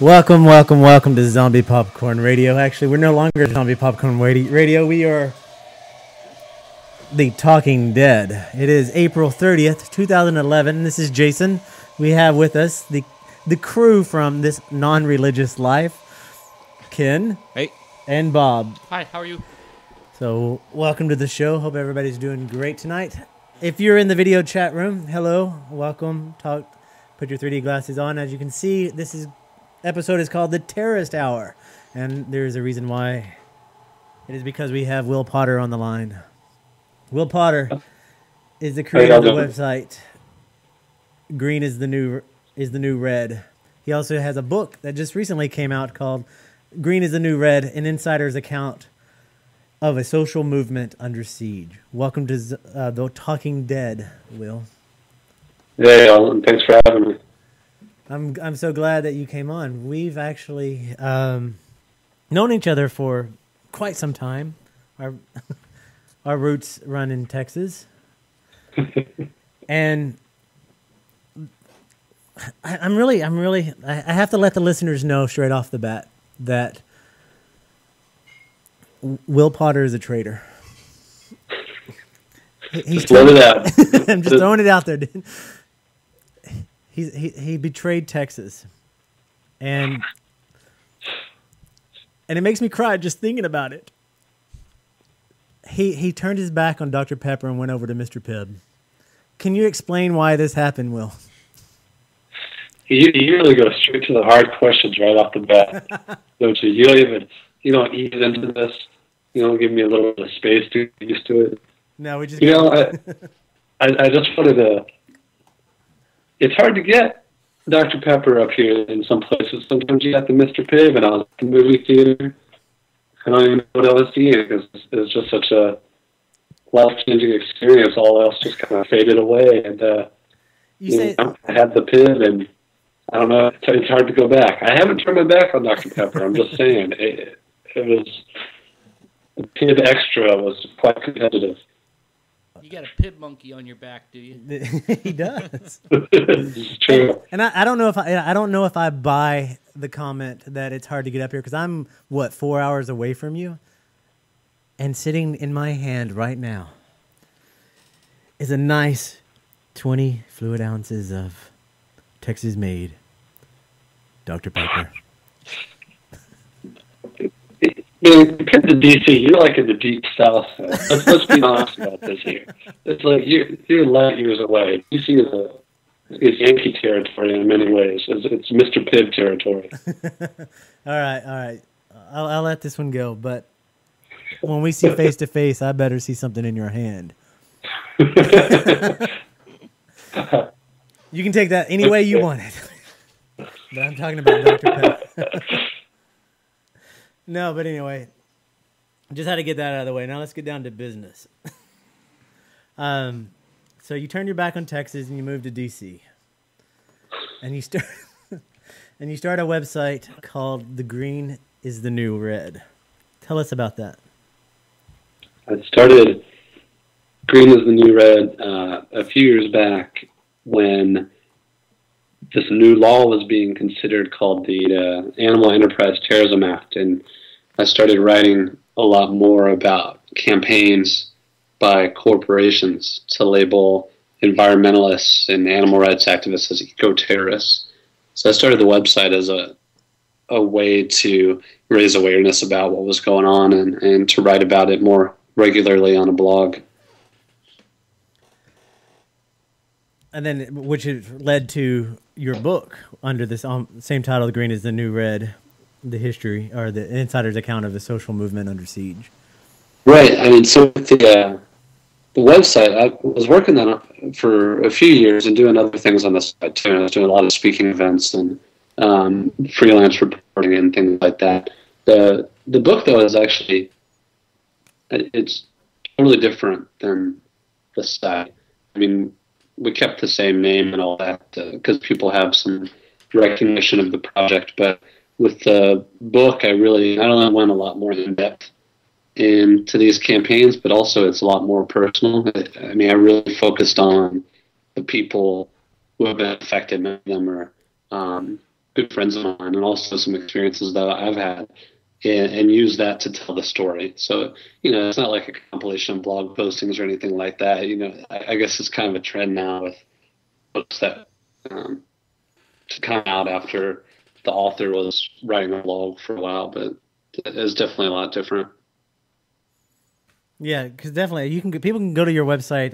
Welcome to Zombie Popcorn Radio. Actually, we're no longer Zombie Popcorn Radio. We are the Talking Dead. It is April 30th, 2011. This is Jason. We have with us the crew from this non-religious life, Ken. Hey. And Bob. Hi, how are you? So, welcome to the show. Hope everybody's doing great tonight. If you're in the video chat room, hello, welcome. Put your 3D glasses on. As you can see, this episode is called The Terrorist Hour. And there's a reason why. It is because we have Will Potter on the line. Will Potter is the creator of the website Green is the New Red. He also has a book that just recently came out called Green is the New Red, an insider's account of a social movement under siege. Welcome to The Talking Dead, Will. Hey, Alan. Thanks for having me. I'm so glad that you came on. We've actually known each other for quite some time. Our roots run in Texas, and I have to let the listeners know straight off the bat that Will Potter is a traitor. Just let it out. I'm just throwing it out there, dude. He betrayed Texas, and it makes me cry just thinking about it. He turned his back on Dr. Pepper and went over to Mr. Pibb. Can you explain why this happened, Will? You really go straight to the hard questions right off the bat, don't you? You don't ease into this. You don't give me a little bit of space to get used to it. No, we just. I just wanted to. It's hard to get Dr. Pepper up here in some places. Sometimes you got the Mr. Pibb, and I was at the movie theater. I don't even know what I was seeing because it was just such a life-changing experience. All else just kind of faded away, and I had the Pibb, and I don't know. It's hard to go back. I haven't turned my back on Dr. Pepper. I'm just saying it was the Pibb Extra was quite competitive. You got a Pibb monkey on your back, do you? He does. It's true. And I don't know if I buy the comment that it's hard to get up here because I'm 4 hours away from you, and sitting in my hand right now is a nice 20 fluid ounces of Texas-made Dr. Pepper. Compared to D.C., you're like in the deep south. Let's be honest about this here. It's like you're light years away. D.C. is Yankee territory in many ways. It's Mr. Pibb territory. All right. I'll let this one go. But when we see face to face, I better see something in your hand. You can take that any way you want it. But I'm talking about Dr. Pepper. No, but anyway, just had to get that out of the way. Now let's get down to business. So you turn your back on Texas and you move to D.C. and you start a website called The Green is the New Red. Tell us about that. I started Green is the New Red a few years back when this new law was being considered called the Animal Enterprise Terrorism Act, and I started writing a lot more about campaigns by corporations to label environmentalists and animal rights activists as eco-terrorists. So I started the website as a way to raise awareness about what was going on and to write about it more regularly on a blog. And then, which led to your book under this same title, The Green is the New Red, the history or the insider's account of the social movement under siege. Right. I mean, so with the website, I was working on it for a few years and doing other things on the side too. I was doing a lot of speaking events and freelance reporting and things like that. The book, though, is actually, it's totally different than the site. I mean, we kept the same name and all that because people have some recognition of the project. But with the book, I not only went a lot more in depth into these campaigns, but also it's a lot more personal. I mean, I really focused on the people who have been affected. Many of them are good friends of mine, and also some experiences that I've had, and use that to tell the story. So, it's not like a compilation of blog postings or anything like that. I guess it's kind of a trend now with books that to come out after the author was writing a blog for a while, but it's definitely a lot different. Yeah, because definitely people can go to your website,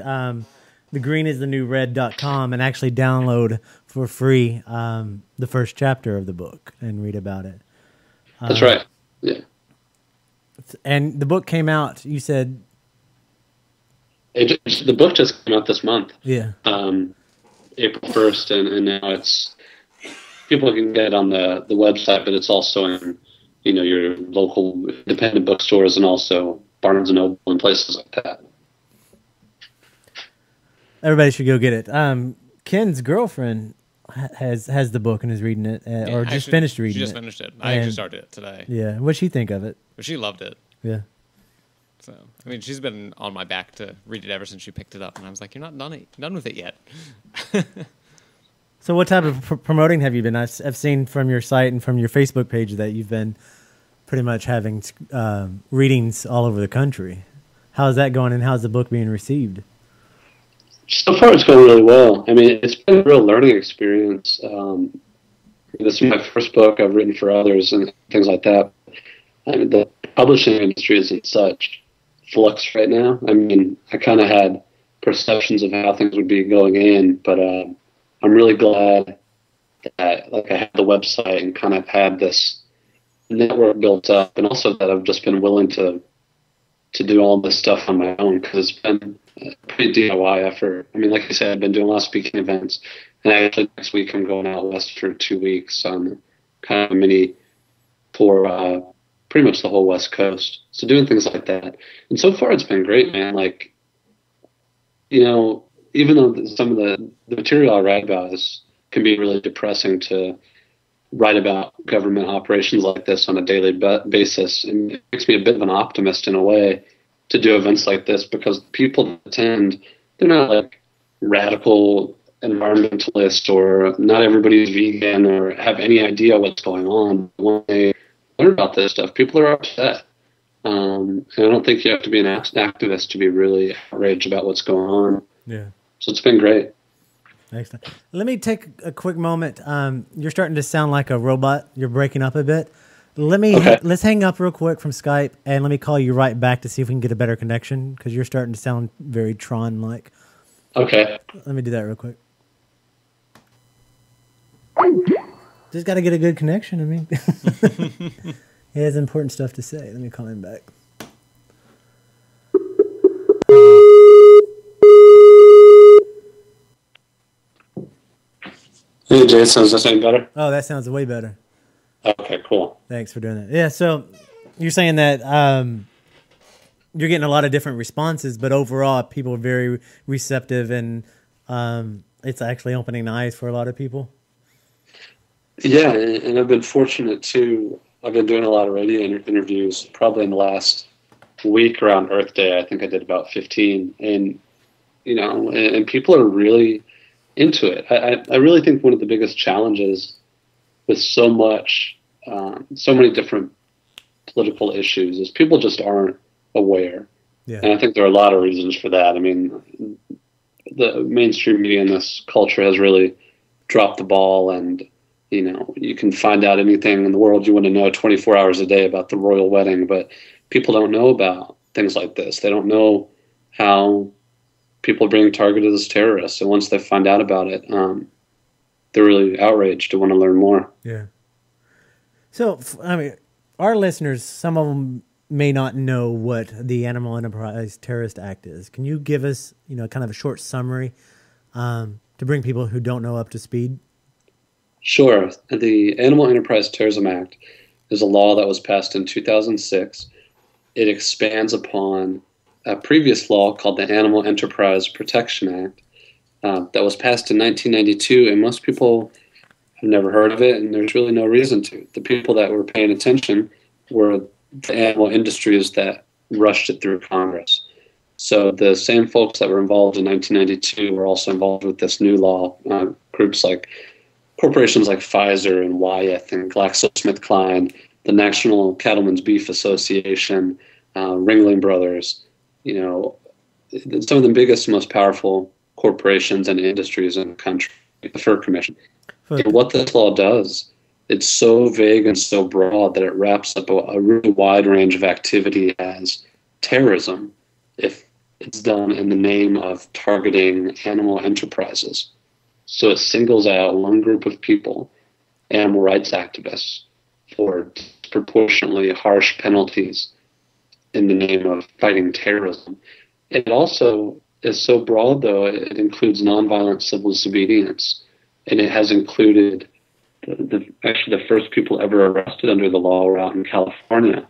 thegreenisthenewred.com, and actually download for free the first chapter of the book and read about it. That's right. Yeah. And the book came out, you said? The book just came out this month. Yeah. April 1st, and now people can get it on the website, but it's also in, your local independent bookstores and also Barnes and Noble and places like that. Everybody should go get it. Ken's girlfriend has the book and is reading it, or just finished reading it. She just finished it. I actually started it today. Yeah. What'd she think of it? But she loved it. Yeah. So, I mean, she's been on my back to read it ever since she picked it up, and I was like, "You're not done with it yet." So, what type of promoting have you been? I've seen from your site and from your Facebook page that you've been pretty much having readings all over the country. How's that going, and how's the book being received? So far, it's going really well. I mean, it's been a real learning experience. This is my first book. I've written for others and things like that. I mean, the publishing industry is in such flux right now. I mean, I kind of had perceptions of how things would be going in, but I'm really glad that I had the website and kind of had this network built up, and also that I've just been willing to do all this stuff on my own, because it's been a pretty DIY effort. I mean, like I said, I've been doing a lot of speaking events, and actually next week I'm going out west for 2 weeks on kind of a mini tour, pretty much the whole West Coast. So doing things like that. And so far it's been great, man. Like, even though some of the material I write about can be really depressing to write about government operations like this on a daily basis, and it makes me a bit of an optimist in a way to do events like this, because people that attend, they're not like radical environmentalists, or not everybody's vegan or have any idea what's going on. When they learn about this stuff, people are upset. And I don't think you have to be an activist to be really outraged about what's going on. Yeah. So it's been great. Excellent. Let me take a quick moment. You're starting to sound like a robot. You're breaking up a bit. Let's hang up real quick from Skype, and let me call you right back to see if we can get a better connection, because you're starting to sound very Tron-like. Okay. Let me do that real quick. Just got to get a good connection. I mean, he has important stuff to say. Let me call him back. Hey, Jason, is this any better? Oh, that sounds way better. Okay, cool. Thanks for doing that. Yeah, so you're saying that you're getting a lot of different responses, but overall people are very receptive, and it's actually opening the eyes for a lot of people. Yeah, and I've been fortunate too. I've been doing a lot of radio interviews, probably in the last week around Earth Day. I think I did about 15, and and people are really into it. I really think one of the biggest challenges with so many different political issues is people just aren't aware. Yeah. And I think there are a lot of reasons for that. I mean, the mainstream media in this culture has really dropped the ball, and you can find out anything in the world you want to know 24 hours a day about the royal wedding, but people don't know about things like this. They don't know how people are being targeted as terrorists. And once they find out about it, they're really outraged to want to learn more. Yeah. So, I mean, our listeners, some of them may not know what the Animal Enterprise Terrorist Act is. Can you give us, kind of a short summary to bring people who don't know up to speed? Sure. The Animal Enterprise Terrorism Act is a law that was passed in 2006. It expands upon a previous law called the Animal Enterprise Protection Act that was passed in 1992, and most people have never heard of it, and there's really no reason to. The people that were paying attention were the animal industries that rushed it through Congress. So the same folks that were involved in 1992 were also involved with this new law. Groups like corporations like Pfizer and Wyeth and GlaxoSmithKline, the National Cattlemen's Beef Association, Ringling Brothers, some of the biggest, most powerful corporations and industries in the country, the Fur Commission. And what this law does, it's so vague and so broad that it wraps up a really wide range of activity as terrorism if it's done in the name of targeting animal enterprises. So it singles out one group of people, animal rights activists, for disproportionately harsh penalties in the name of fighting terrorism. It also is so broad, though, it includes nonviolent civil disobedience, and it has included actually the first people ever arrested under the law were out in California.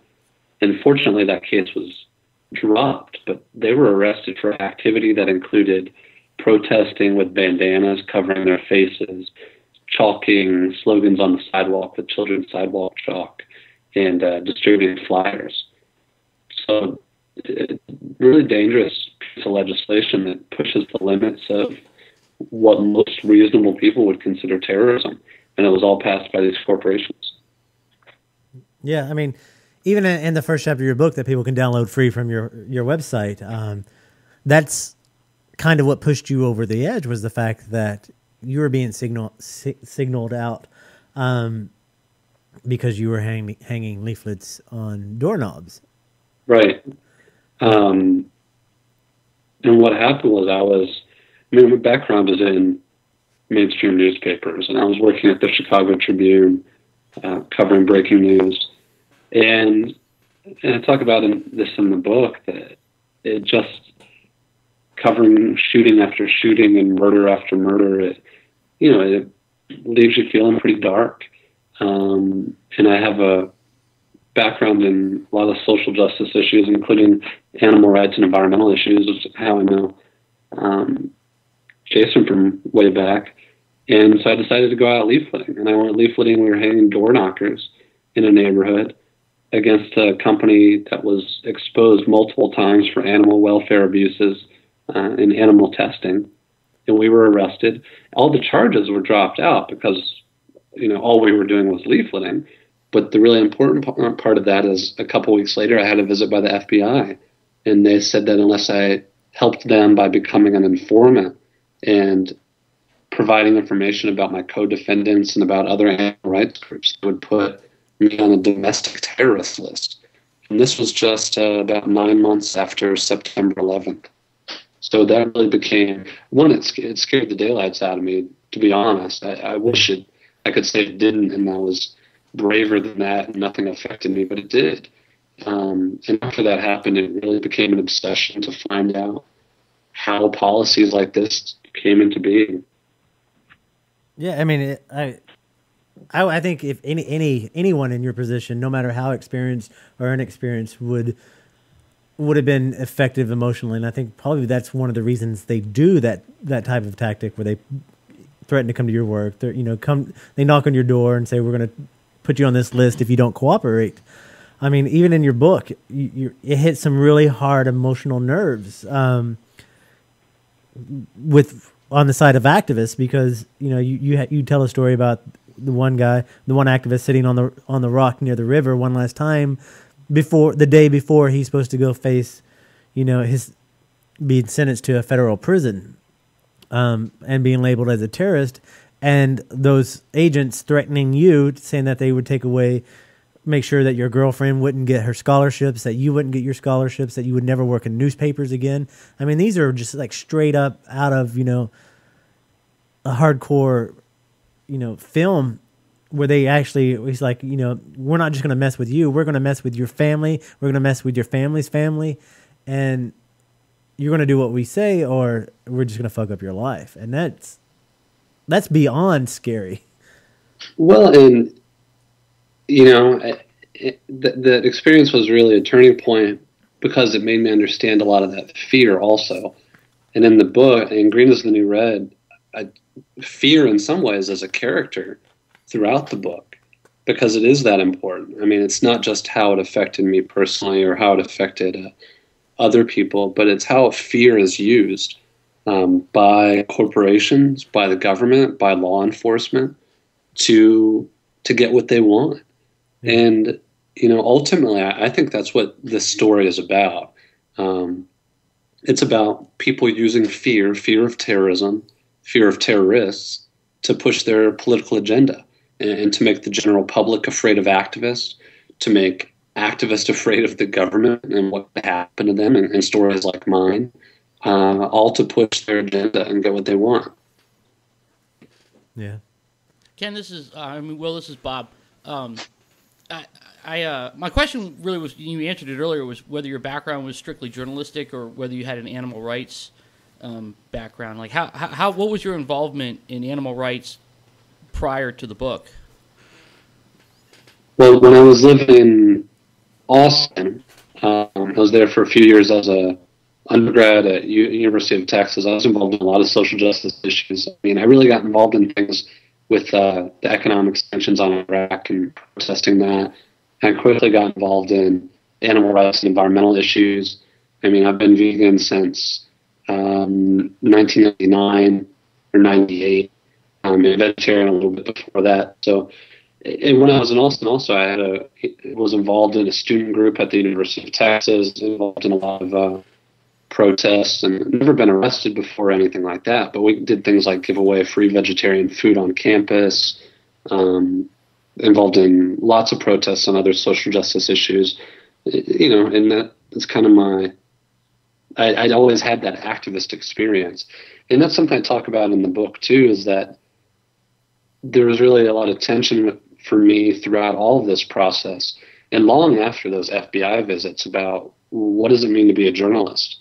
And fortunately, that case was dropped, but they were arrested for activity that included protesting with bandanas covering their faces, chalking slogans on the sidewalk with children's sidewalk chalk, and distributing flyers. So it's really dangerous piece of legislation that pushes the limits of what most reasonable people would consider terrorism. And it was all passed by these corporations. Yeah, I mean, even in the first chapter of your book that people can download free from your website, that's kind of what pushed you over the edge, was the fact that you were being signaled out because you were hanging leaflets on doorknobs. Right. And what happened was my background is in mainstream newspapers, and I was working at the Chicago Tribune, covering breaking news. And I talk about this in the book, that it just covering shooting after shooting and murder after murder, it leaves you feeling pretty dark. And I have a background in a lot of social justice issues, including animal rights and environmental issues, which is how I know Jason from way back. And so I decided to go out leafleting. And I went leafleting. We were hanging door knockers in a neighborhood against a company that was exposed multiple times for animal welfare abuses and animal testing. And we were arrested. All the charges were dropped out because, all we were doing was leafleting. But the really important part of that is a couple weeks later, I had a visit by the FBI. And they said that unless I helped them by becoming an informant and providing information about my co-defendants and about other animal rights groups, they would put me on a domestic terrorist list. And this was just about 9 months after September 11th. So that really became, it scared the daylights out of me, to be honest. I wish I could say it didn't, and I was braver than that, and nothing affected me, but it did. And after that happened, it really became an obsession to find out how policies like this came into being. Yeah, I mean, I think if anyone in your position, no matter how experienced or inexperienced, would have been effective emotionally, and I think probably that's one of the reasons they do that type of tactic, where they threaten to come to your work. They knock on your door and say, "We're going to put you on this list if you don't cooperate." I mean, even in your book, it hit some really hard emotional nerves on the side of activists, because you tell a story about the one activist sitting on the rock near the river one last time the day before he's supposed to go face his being sentenced to a federal prison and being labeled as a terrorist, and those agents threatening you, saying that they would make sure that your girlfriend wouldn't get her scholarships, that you wouldn't get your scholarships, that you would never work in newspapers again. I mean, these are just like straight up out of, a hardcore, film, where he's like, we're not just going to mess with you. We're going to mess with your family. We're going to mess with your family's family. And you're going to do what we say, or we're just going to fuck up your life. And that's beyond scary. Well, and the experience was really a turning point, because it made me understand a lot of that fear also. And in the book, in Green is the New Red, fear in some ways as a character throughout the book, because it is that important. I mean, it's not just how it affected me personally or how it affected other people, but it's how fear is used by corporations, by the government, by law enforcement, to get what they want. And, ultimately, I think that's what this story is about. It's about people using fear of terrorism, fear of terrorists, to push their political agenda and to make the general public afraid of activists, to make activists afraid of the government and what happened to them, and stories like mine, all to push their agenda and get what they want. Yeah. Ken, this is this is Bob. My question really was, you answered it earlier, was whether your background was strictly journalistic or whether you had an animal rights background. Like what was your involvement in animal rights prior to the book? Well, when I was living in Austin, I was there for a few years as a undergrad at University of Texas. I was involved in a lot of social justice issues. I mean, I really got involved in things with the economic sanctions on Iraq and protesting that. I quickly got involved in animal rights and environmental issues. I mean, I've been vegan since 1999 or 98. I'm a vegetarian a little bit before that. So, and when I was in Austin, also I was involved in a student group at the University of Texas, involved in a lot of protests, and never been arrested before or anything like that. But we did things like give away free vegetarian food on campus, involved in lots of protests on other social justice issues, and that's kind of I'd always had that activist experience. And that's something I talk about in the book too, is that there was really a lot of tension for me throughout all of this process and long after those FBI visits about what does it mean to be a journalist?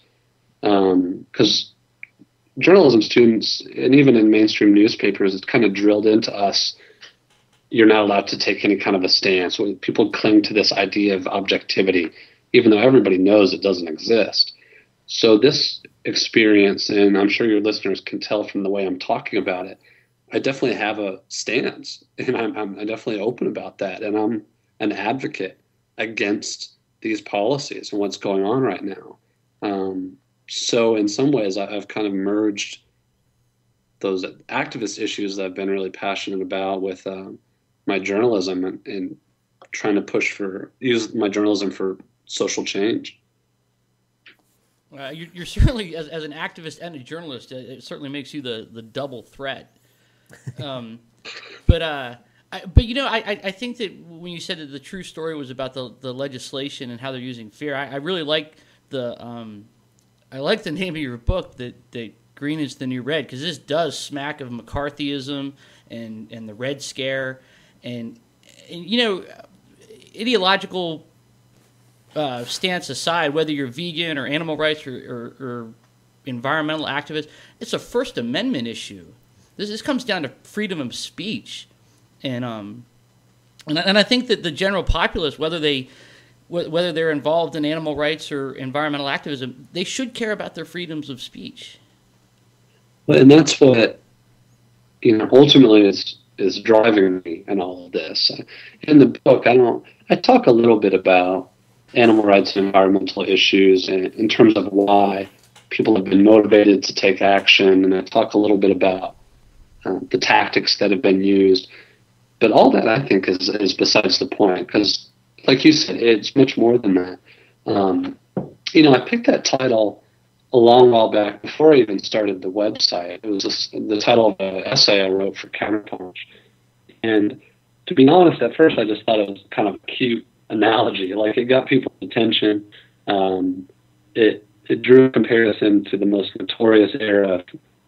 Because journalism students, and even in mainstream newspapers, it's kind of drilled into us, you're not allowed to take any kind of a stance. People cling to this idea of objectivity, even though everybody knows it doesn't exist. So this experience, and I'm sure your listeners can tell from the way I'm talking about it, I definitely have a stance, and I'm definitely open about that, and I'm an advocate against these policies and what's going on right now. So in some ways, I've kind of merged those activist issues that I've been really passionate about with my journalism and trying to use my journalism for social change. You're certainly, as an activist and a journalist, it certainly makes you the double threat. But I think that when you said that the true story was about the legislation and how they're using fear, I really like the name of your book, that Green is the New Red, because this does smack of McCarthyism and the Red Scare, and ideological stance aside, whether you're vegan or animal rights or environmental activist, it's a First Amendment issue. This comes down to freedom of speech, and I think that the general populace, whether they're involved in animal rights or environmental activism, they should care about their freedoms of speech. Well, and that's what ultimately is driving me in all of this. In the book, I talk a little bit about animal rights and environmental issues in terms of why people have been motivated to take action, and I talk a little bit about the tactics that have been used. But all that, I think, is besides the point, because, like you said, it's much more than that. I picked that title a long while back before I even started the website. It was the title of an essay I wrote for Counterpunch. And to be honest, at first I just thought it was kind of a cute analogy. Like, it got people's attention. It drew a comparison to the most notorious era of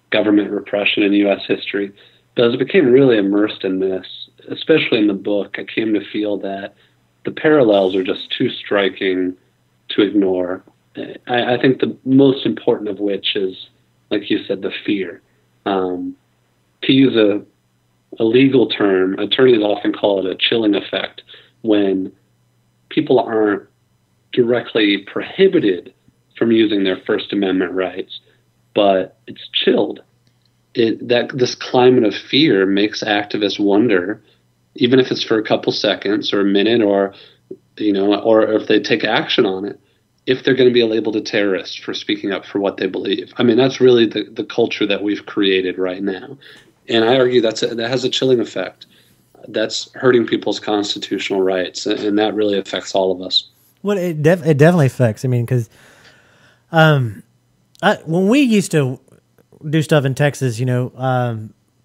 government repression in U.S. history. But as I became really immersed in this, especially in the book, I came to feel that the parallels are just too striking to ignore. I think the most important of which is, like you said, the fear. To use a legal term, attorneys often call it a chilling effect, when people aren't directly prohibited from using their First Amendment rights, but it's chilled. This climate of fear makes activists wonder, even if it's for a couple seconds or a minute, or if they take action on it, if they're going to be labeled a terrorist for speaking up for what they believe. I mean, that's really the culture that we've created right now. And I argue that has a chilling effect. that's hurting people's constitutional rights, and that really affects all of us. Well, it definitely affects. I mean, because when we used to do stuff in Texas,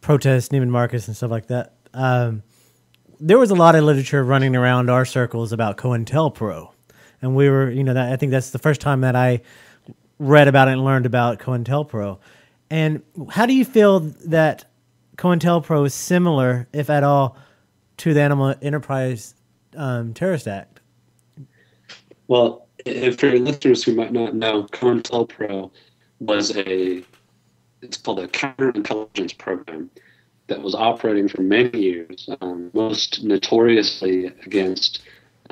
protest Neiman Marcus and stuff like that, there was a lot of literature running around our circles about COINTELPRO. And we were, I think that's the first time that I read about it and learned about COINTELPRO. And how do you feel that COINTELPRO is similar, if at all, to the Animal Enterprise Terrorist Act? Well, if for your listeners who might not know, COINTELPRO was it's called a counterintelligence program that was operating for many years, most notoriously against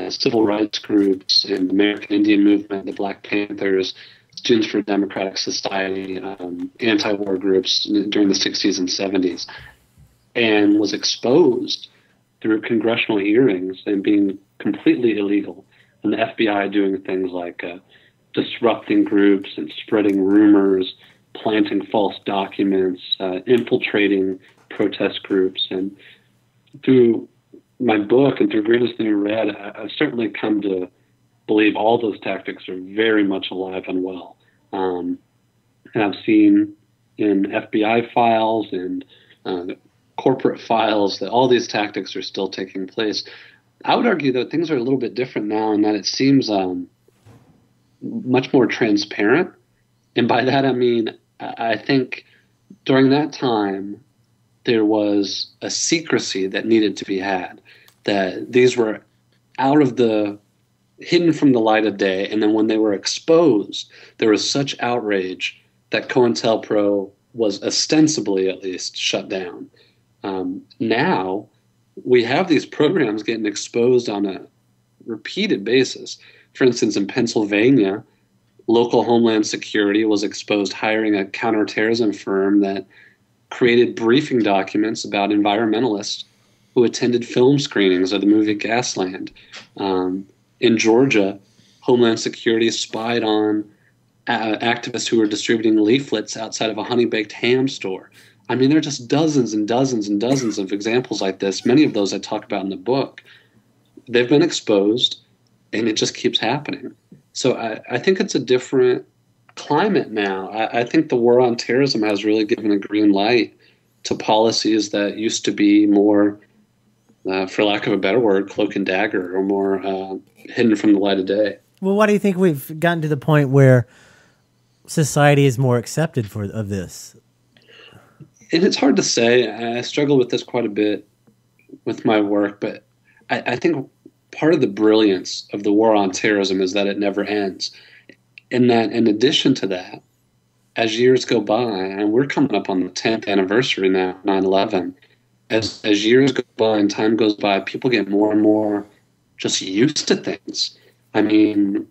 civil rights groups and the American Indian movement, the Black Panthers, Students for Democratic Society, anti-war groups during the 60s and 70s, and was exposed through congressional hearings and being completely illegal. And the FBI doing things like disrupting groups and spreading rumors, planting false documents, infiltrating protest groups. And through my book and through Greatest Thing You Read, I've certainly come to believe all those tactics are very much alive and well. And I've seen in FBI files and corporate files that all these tactics are still taking place. I would argue that things are a little bit different now in that it seems much more transparent. And by that I mean, I think during that time, there was a secrecy that needed to be had, that these were hidden from the light of day. And then when they were exposed, there was such outrage that COINTELPRO was ostensibly at least shut down. Now we have these programs getting exposed on a repeated basis. For instance, in Pennsylvania, local Homeland Security was exposed hiring a counterterrorism firm that created briefing documents about environmentalists who attended film screenings of the movie Gasland. In Georgia, Homeland Security spied on activists who were distributing leaflets outside of a honey-baked ham store. I mean, there are just dozens and dozens and dozens of examples like this. Many of those I talk about in the book. They've been exposed, and it just keeps happening. So I think it's a different climate now. I think the war on terrorism has really given a green light to policies that used to be more, for lack of a better word, cloak and dagger, or more hidden from the light of day. Well, why do you think we've gotten to the point where society is more accepted of this? And it's hard to say. I struggle with this quite a bit with my work, but I think part of the brilliance of the war on terrorism is that it never ends. And that in addition to that, as years go by, and we're coming up on the 10th anniversary now, 9/11, as years go by and time goes by, people get more and more just used to things. I mean,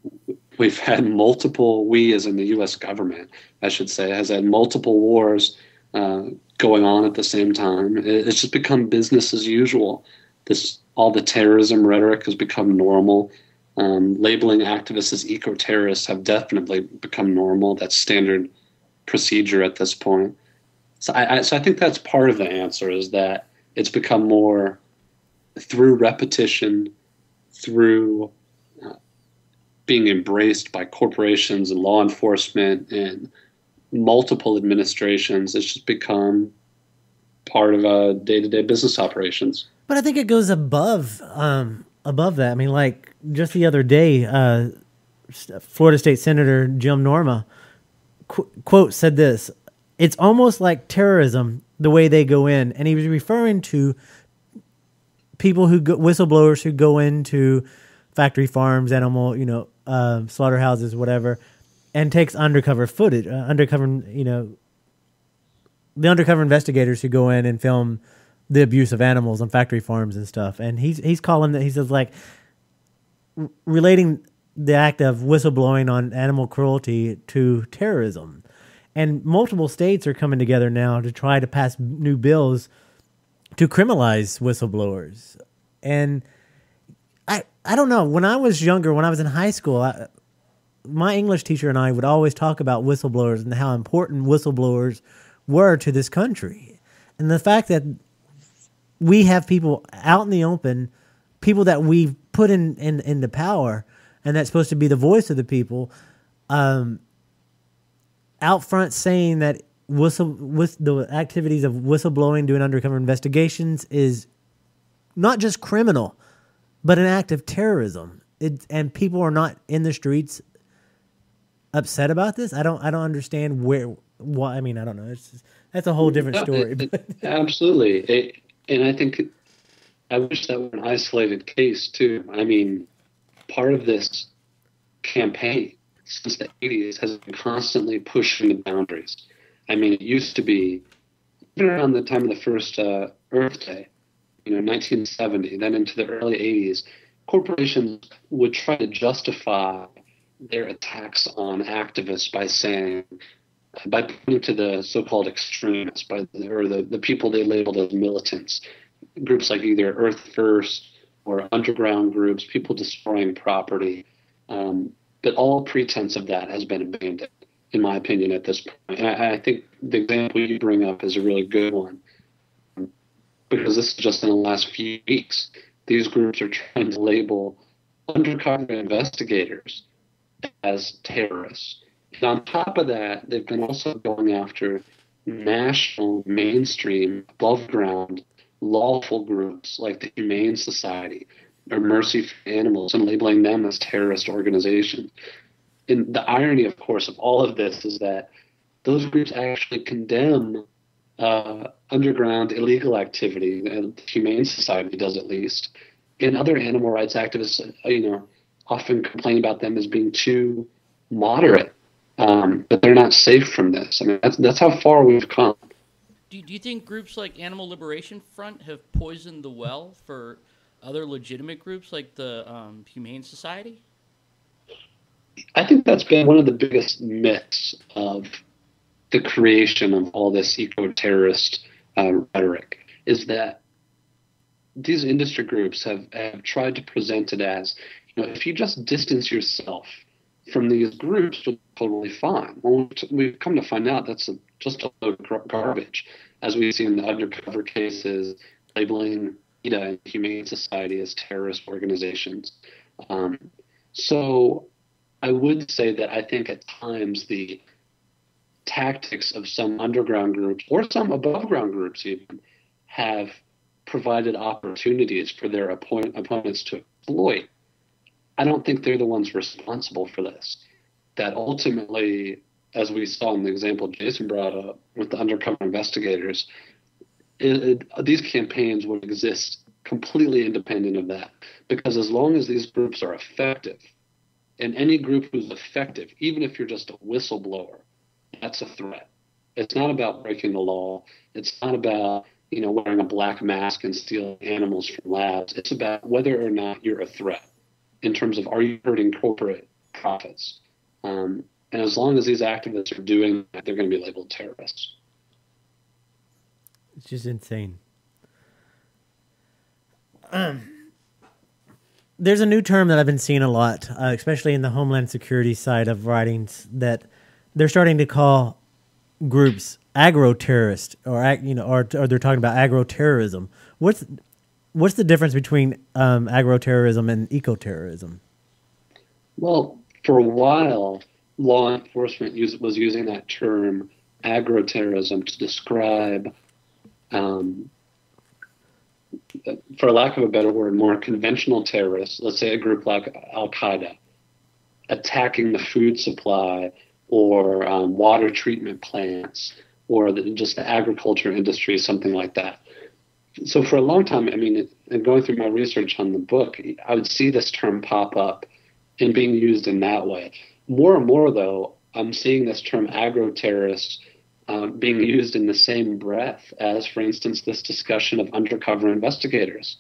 we've had we as in the U.S. government, I should say, has had multiple wars going on at the same time. It's just become business as usual. All the terrorism rhetoric has become normal. Labeling activists as eco-terrorists have definitely become normal. That's standard procedure at this point. So I think that's part of the answer, is that it's become more through repetition, through being embraced by corporations and law enforcement and multiple administrations. It's just become part of day-to-day business operations. But I think it goes above that. I mean, like just the other day, Florida State Senator Jim Norma quote said this: "It's almost like terrorism the way they go in," and he was referring to people whistleblowers who go into factory farms, animal, slaughterhouses, whatever, and takes undercover footage, the undercover investigators who go in and film the abuse of animals on factory farms and stuff. And he's calling that, he says, like, relating the act of whistleblowing on animal cruelty to terrorism. And multiple states are coming together now to try to pass new bills to criminalize whistleblowers. And I don't know. When I was younger, when I was in high school, my English teacher and I would always talk about whistleblowers and how important whistleblowers were to this country. And the fact that we have people out in the open, people that we've put into power, and that's supposed to be the voice of the people, out front saying that with the activities of whistleblowing, doing undercover investigations is not just criminal, but an act of terrorism. And people are not in the streets upset about this. I don't understand why. I mean, I don't know. That's a whole different story. Absolutely. And I think I wish that were an isolated case too. I mean, part of this campaign since the 80s has been constantly pushing the boundaries. I mean, it used to be, even around the time of the first Earth Day, 1970, then into the early 80s, corporations would try to justify their attacks on activists by pointing to the so-called extremists, or the people they labeled as militants, groups like either Earth First or underground groups, people destroying property. But all pretense of that has been abandoned, in my opinion, at this point. And I think the example you bring up is a really good one, because this is just in the last few weeks. These groups are trying to label undercover investigators as terrorists. And on top of that, they've been also going after national, mainstream, above ground, lawful groups like the Humane Society or Mercy for Animals and labeling them as terrorist organizations. And the irony, of course, of all of this is that those groups actually condemn underground illegal activity, and the Humane Society does at least. And other animal rights activists, often complain about them as being too moderate, but they're not safe from this. I mean, that's how far we've come. Do you think groups like Animal Liberation Front have poisoned the well for other legitimate groups like the Humane Society? I think that's been one of the biggest myths of the creation of all this eco-terrorist rhetoric, is that these industry groups have tried to present it as, if you just distance yourself from these groups, you're totally fine. Well, we've come to find out that's just a load of garbage, as we see in the undercover cases labeling PETA and Humane Society as terrorist organizations. So I would say that I think at times the tactics of some underground groups or some above ground groups even have provided opportunities for their opponents to exploit. I don't think they're the ones responsible for this. That ultimately, as we saw in the example Jason brought up with the undercover investigators, these campaigns would exist completely independent of that. Because as long as these groups are effective, and any group who's effective, even if you're just a whistleblower, that's a threat. It's not about breaking the law. It's not about wearing a black mask and stealing animals from labs. It's about whether or not you're a threat in terms of, are you hurting corporate profits? And as long as these activists are doing that, they're going to be labeled terrorists. It's just insane. There's a new term that I've been seeing a lot, especially in the Homeland Security side of writings, that they're starting to call groups agro-terrorist, or they're talking about agro-terrorism. What's the difference between agro-terrorism and eco-terrorism? Well, for a while, law enforcement was using that term agro-terrorism to describe, for lack of a better word, more conventional terrorists, let's say a group like Al-Qaeda, attacking the food supply or water treatment plants or just the agriculture industry, something like that. So for a long time, and going through my research on the book, I would see this term pop up and being used in that way. More and more, though, I'm seeing this term agro-terrorist being used in the same breath as, for instance, this discussion of undercover investigators.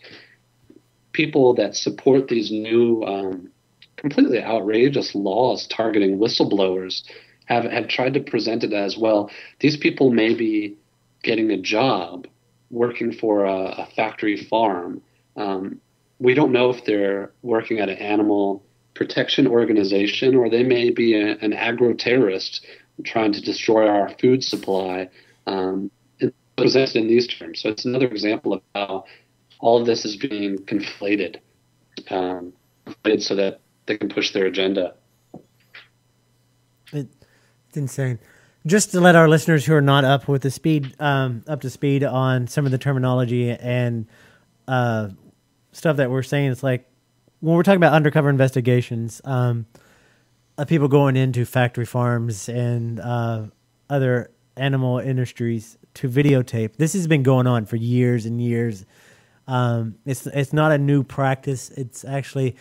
People that support these new, completely outrageous laws targeting whistleblowers have tried to present it as, well, these people may be getting a job working for a factory farm. We don't know if they're working at an animal protection organization, or they may be an agro-terrorist trying to destroy our food supply. presented in these terms. So it's another example of how all of this is being conflated, so that they can push their agenda. It's insane. Just to let our listeners who are not up to speed on some of the terminology and stuff that we're saying, it's like when we're talking about undercover investigations, of people going into factory farms and other animal industries to videotape. This has been going on for years and years. It's not a new practice. It's actually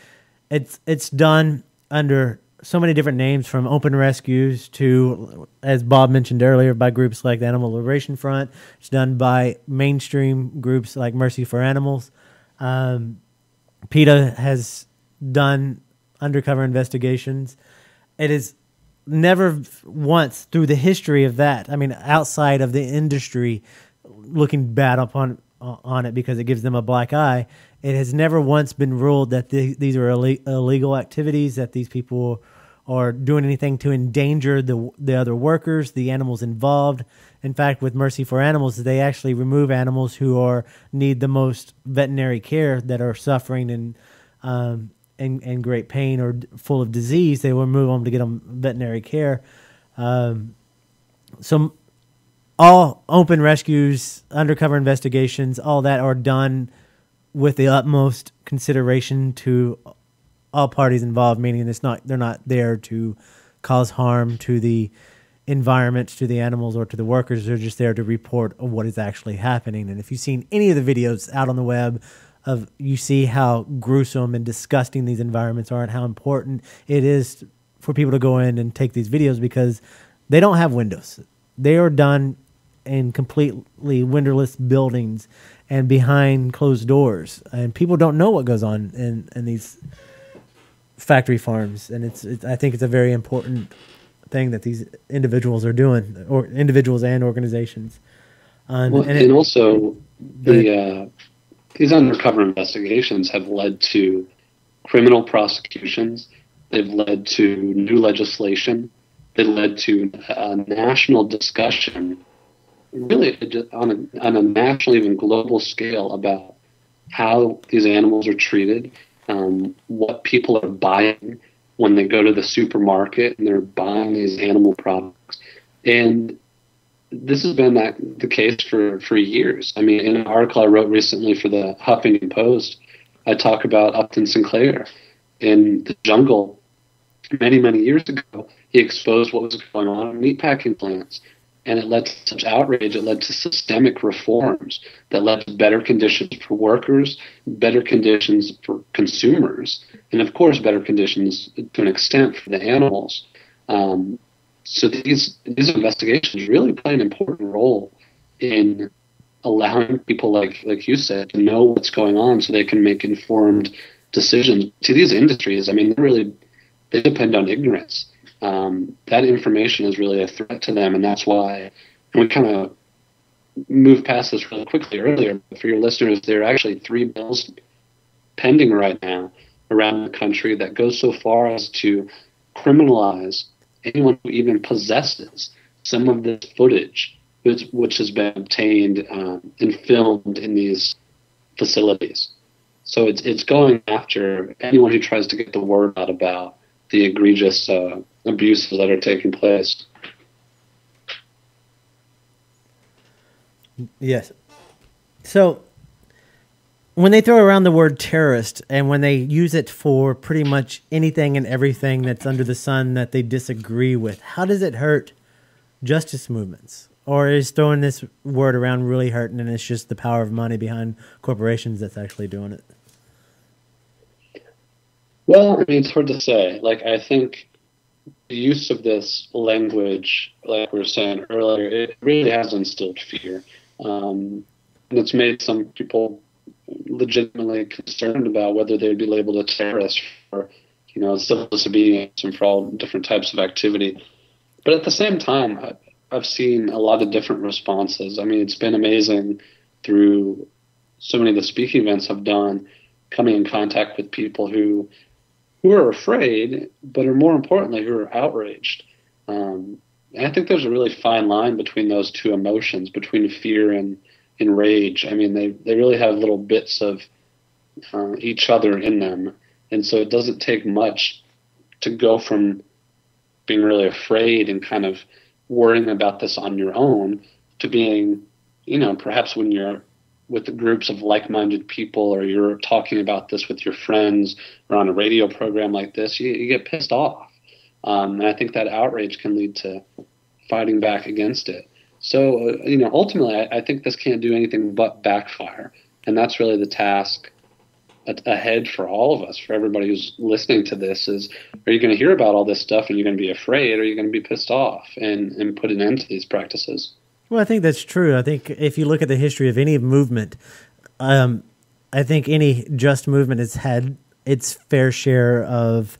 it's done under so many different names, from open rescues to, as Bob mentioned earlier, by groups like the Animal Liberation Front. It's done by mainstream groups like Mercy for Animals. PETA has done undercover investigations. It is never once through the history of that, I mean, outside of the industry looking bad upon on it because it gives them a black eye, it has never once been ruled that these are illegal activities, that these people are doing anything to endanger the other workers, the animals involved. In fact, with Mercy for Animals, they actually remove animals who need the most veterinary care, that are suffering and great pain or full of disease. They will remove them to get them veterinary care. So all open rescues, undercover investigations, all that are done with the utmost consideration to all parties involved, meaning they're not there to cause harm to the environment, to the animals, or to the workers. They're just there to report on what is actually happening. And if you've seen any of the videos out on the web, you see how gruesome and disgusting these environments are and how important it is for people to go in and take these videos, because they don't have windows. They are done in completely windowless buildings and behind closed doors, and people don't know what goes on in these factory farms. And I think it's a very important thing that these individuals are doing, or individuals and organizations. And also these undercover investigations have led to criminal prosecutions. They've led to new legislation. They've led to a national discussion, really on a national, even global scale, about how these animals are treated, what people are buying when they go to the supermarket and they're buying these animal products. And this has been the case for years. I mean, in an article I wrote recently for the Huffington Post, I talk about Upton Sinclair in the jungle. Many, many years ago, he exposed what was going on in meatpacking plants, and it led to such outrage. It led to systemic reforms that led to better conditions for workers, better conditions for consumers, and of course, better conditions to an extent for the animals. So these investigations really play an important role in allowing people like you said to know what's going on, so they can make informed decisions. To these industries, I mean, they depend on ignorance. That information is really a threat to them, and that's why we kind of moved past this really quickly earlier. But for your listeners, there are actually 3 bills pending right now around the country that go so far as to criminalize anyone who even possesses some of this footage, which has been obtained and filmed in these facilities. So it's going after anyone who tries to get the word out about the egregious abuses that are taking place. Yes. So when they throw around the word terrorist, and when they use it for pretty much anything and everything that's under the sun that they disagree with, how does it hurt justice movements? Or is throwing this word around really hurting, and it's just the power of money behind corporations that's actually doing it? Well, I mean, it's hard to say. I think the use of this language, like we were saying earlier, it really has instilled fear. And it's made some people legitimately concerned about whether they'd be labeled a terrorist for, civil disobedience and for all different types of activity. But at the same time, I've seen a lot of different responses. I mean, it's been amazing through so many of the speaking events I've done, coming in contact with people who are afraid, but are more importantly, who are outraged. I think there's a really fine line between those two emotions, between fear and rage. I mean, they really have little bits of each other in them. And so it doesn't take much to go from being really afraid and kind of worrying about this on your own to being, perhaps when you're with the groups of like-minded people, or you're talking about this with your friends or on a radio program like this, you get pissed off. And I think that outrage can lead to fighting back against it. So, ultimately, I think this can't do anything but backfire. And that's really the task ahead for all of us, for everybody who's listening to this, is, are you going to hear about all this stuff and you're going to be afraid, or are you going to be pissed off and put an end to these practices? Well, I think that's true. I think if you look at the history of any movement, I think any just movement has had its fair share of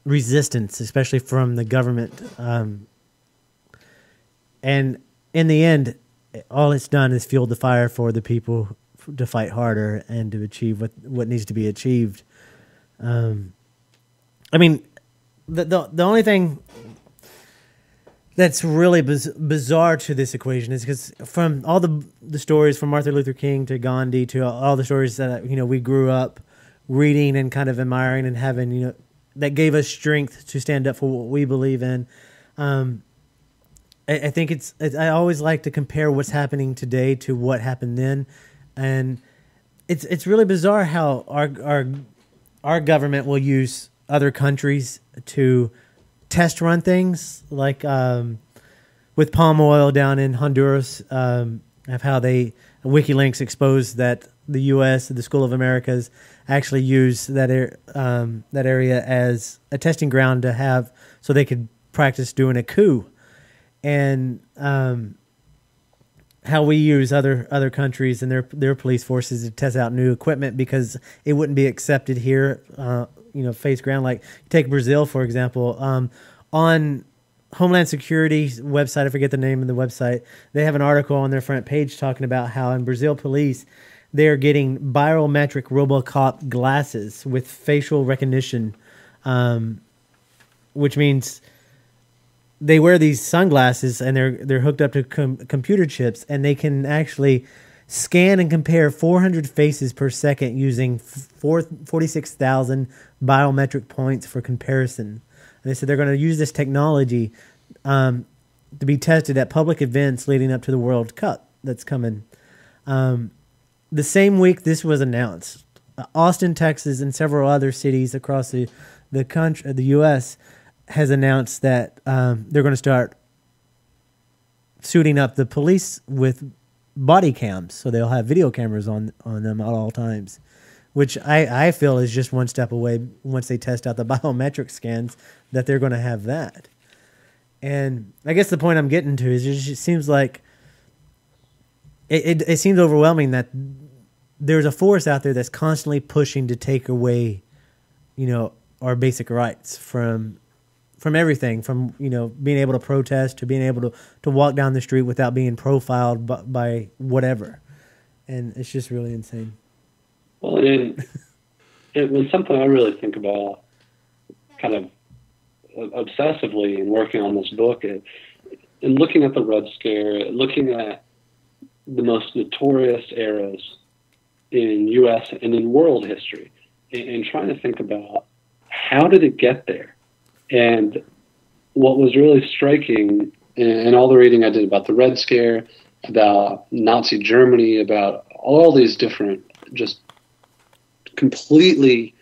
resistance, especially from the government. And in the end, all it's done is fueled the fire for the people to fight harder and to achieve what needs to be achieved. I mean, the only thing that's really bizarre to this equation is because from all the stories from Martin Luther King to Gandhi to all the stories that we grew up reading and kind of admiring and having, that gave us strength to stand up for what we believe in. I think I always like to compare what's happening today to what happened then, and it's really bizarre how our government will use other countries to test run things, like with palm oil down in Honduras, of how WikiLeaks exposed that the U.S., the School of Americas, actually used that area as a testing ground to have so they could practice doing a coup, and how we use other countries and their police forces to test out new equipment because it wouldn't be accepted here. Face ground. Like take Brazil, for example. On Homeland Security's website, I forget the name of the website, they have an article on their front page talking about how in Brazil police, they're getting biometric RoboCop glasses with facial recognition, which means they wear these sunglasses and they're hooked up to computer chips, and they can actually scan and compare 400 faces per second using 46,000 biometric points for comparison. And they said they're going to use this technology to be tested at public events leading up to the World Cup that's coming. The same week this was announced, Austin, Texas, and several other cities across the country, the U.S., has announced that they're going to start suiting up the police with body cams, so they'll have video cameras on them at all times, which I feel is just one step away once they test out the biometric scans that they're going to have that. And I guess the point I'm getting to is it just seems like it seems overwhelming that there's a force out there that's constantly pushing to take away, our basic rights from everything, from being able to protest to being able to walk down the street without being profiled by whatever, and it's just really insane. Well, it was something I really think about kind of obsessively in working on this book, and looking at the Red Scare, looking at the most notorious eras in U.S. and in world history, and trying to think about how did it get there. And what was really striking in all the reading I did about the Red Scare, about Nazi Germany, about all these different just completely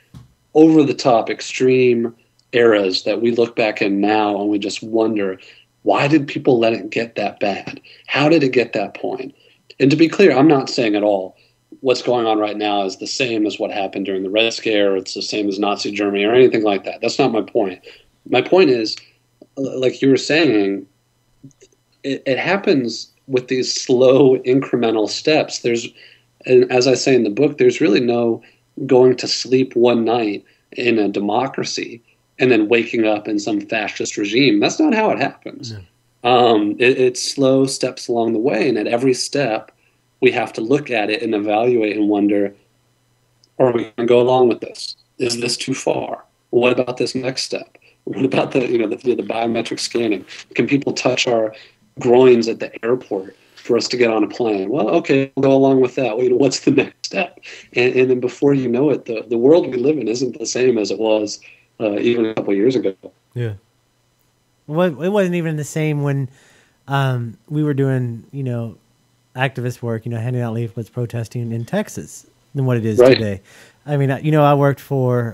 over-the-top extreme eras that we look back in now and we just wonder, why did people let it get that bad? How did it get that point? And to be clear, I'm not saying at all what's going on right now is the same as what happened during the Red Scare, or it's the same as Nazi Germany or anything like that. That's not my point. My point is, like you were saying, it happens with these slow incremental steps. And as I say in the book, there's really no going to sleep one night in a democracy and then waking up in some fascist regime. That's not how it happens. No. It's slow steps along the way, and at every step, we have to look at it and evaluate and wonder, are we going to go along with this? Is this too far? What about this next step? What about the biometric scanning? Can people touch our groins at the airport for us to get on a plane? Well, okay, we'll go along with that. What's the next step? And then before you know it, the world we live in isn't the same as it was even a couple of years ago. Yeah. Well, it wasn't even the same when we were doing, activist work, handing out leaflets, protesting in Texas than what it is today. I mean, I worked for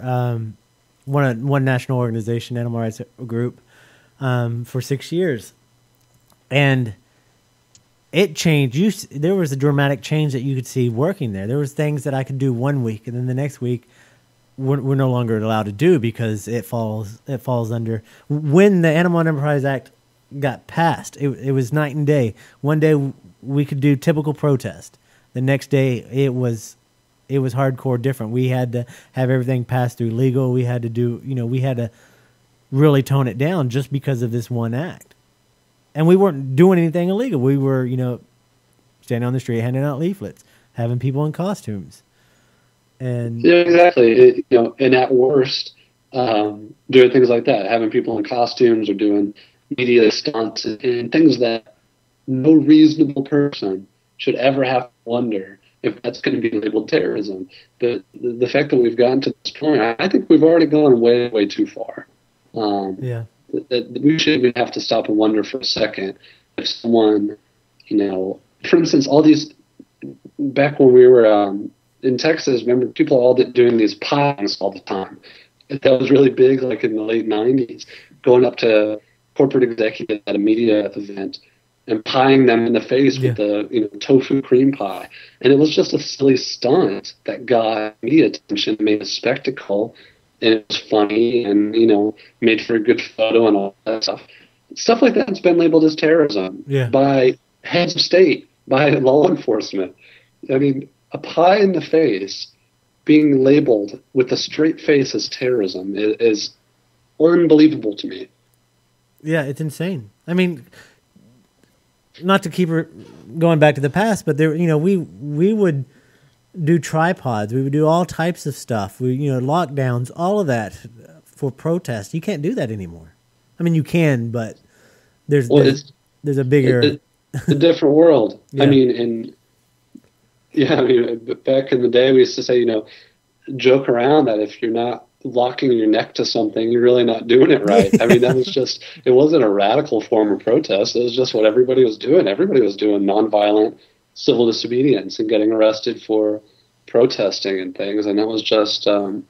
one national organization, animal rights group, for 6 years, and it changed. There was a dramatic change that you could see working there. There was things that I could do one week, and then the next week we're no longer allowed to do because it falls under when the Animal Enterprise Act got passed. It was night and day. One day we could do typical protest. The next day it was hardcore different. We had to have everything passed through legal. We had to we had to really tone it down just because of this one act. And we weren't doing anything illegal. We were, standing on the street, handing out leaflets, having people in costumes. And yeah, exactly. And at worst, doing things like that, having people in costumes or doing media stunts and things that no reasonable person should ever have to wonder if that's going to be labeled terrorism. The fact that we've gotten to this point, I think we've already gone way, way too far. That we shouldn't even have to stop and wonder for a second if someone, for instance, all these, back when we were in Texas, remember people all doing these pies all the time. That was really big, like in the late 90s, going up to corporate executives at a media event and pieing them in the face with the tofu cream pie. And it was just a silly stunt that got media attention, made a spectacle, and it was funny and, made for a good photo and all that stuff. Stuff like that's been labeled as terrorism by heads of state, by law enforcement. I mean, a pie in the face being labeled with a straight face as terrorism is unbelievable to me. Yeah, it's insane. I mean, not to keep going back to the past, but there, we would do tripods. We would do all types of stuff. Lockdowns, all of that for protest. You can't do that anymore. I mean, you can, but there's a bigger, a different world. I mean, back in the day, we used to say, joke around that if you're not locking your neck to something, you're really not doing it right. I mean, that was just, it wasn't a radical form of protest. It was just what everybody was doing. Everybody was doing nonviolent civil disobedience and getting arrested for protesting and things. And it was just, it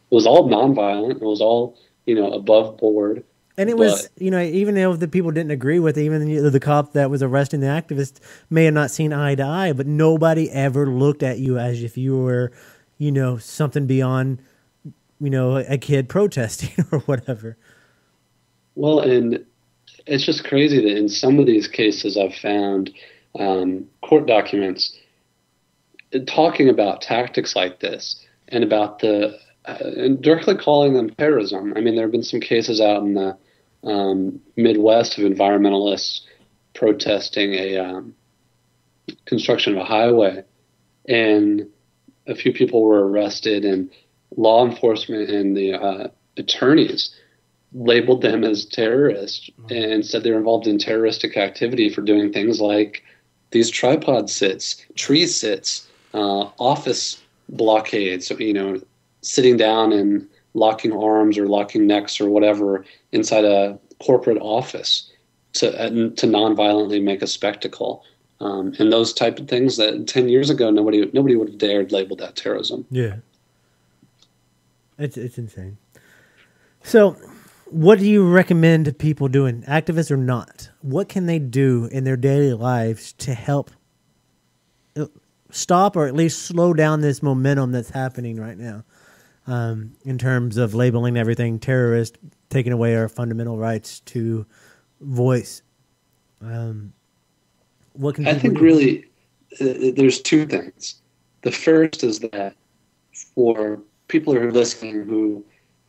was all nonviolent. It was all, above board. And it was, even though the people didn't agree with it, even the cop that was arresting the activist may have not seen eye to eye, but nobody ever looked at you as if you were, something beyond, a kid protesting or whatever. Well, and it's just crazy that in some of these cases I've found court documents talking about tactics like this and about and directly calling them terrorism. I mean, there have been some cases out in the Midwest of environmentalists protesting a construction of a highway, and a few people were arrested, and law enforcement and the attorneys labeled them as terrorists and said they were involved in terroristic activity for doing things like these tripod sits, tree sits, office blockades, sitting down and locking arms or locking necks or whatever inside a corporate office to non-violently make a spectacle. And those type of things that 10 years ago, nobody would have dared label that terrorism. Yeah. It's insane. So what do you recommend people doing, activists or not? What can they do in their daily lives to help stop or at least slow down this momentum that's happening right now in terms of labeling everything terrorist, taking away our fundamental rights to voice? What can I think do? really there's two things. The first is that for people who are listening who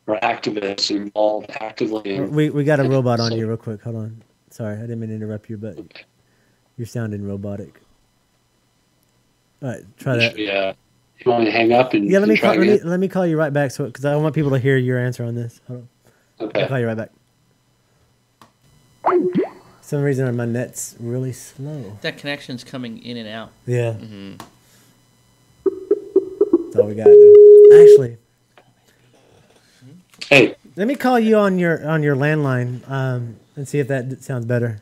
are activists involved actively. We got a robot on you real quick. Hold on. Sorry, I didn't mean to interrupt you, but you're sounding robotic. All right, try that. Yeah. You want me to hang up and let me call you right back, because I want people to hear your answer on this. Hold on. I'll Okay. call you right back. For some reason, my net's really slow. That connection's coming in and out. Yeah. Mm-hmm. That's all we got, though. Actually, Hey. let me call you on your landline and see if that sounds better.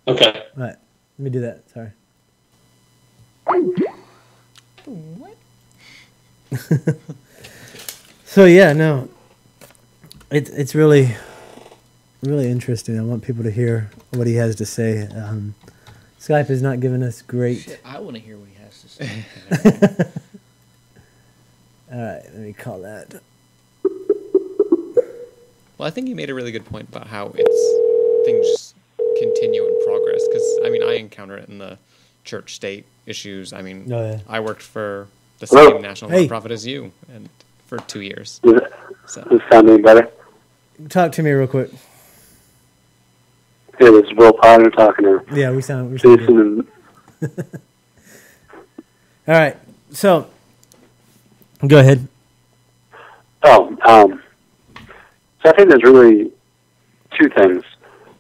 Okay. All right. Let me do that. Sorry. What? So yeah, no, it's really interesting. I want people to hear what he has to say. Skype is not giving us great. Shit, I want to hear what he has to say. All right, let me call that. Well, I think you made a really good point about how things continue in progress. Because I mean, I encounter it in the church-state issues. I mean, Oh, yeah. I worked for the Hello? same national Hey. nonprofit as you, and for 2 years. Does So this sound any better? Talk to me real quick. Hey, this is Will Potter talking to Yeah, we sound good. Jason and All right, so go ahead. So I think there's really two things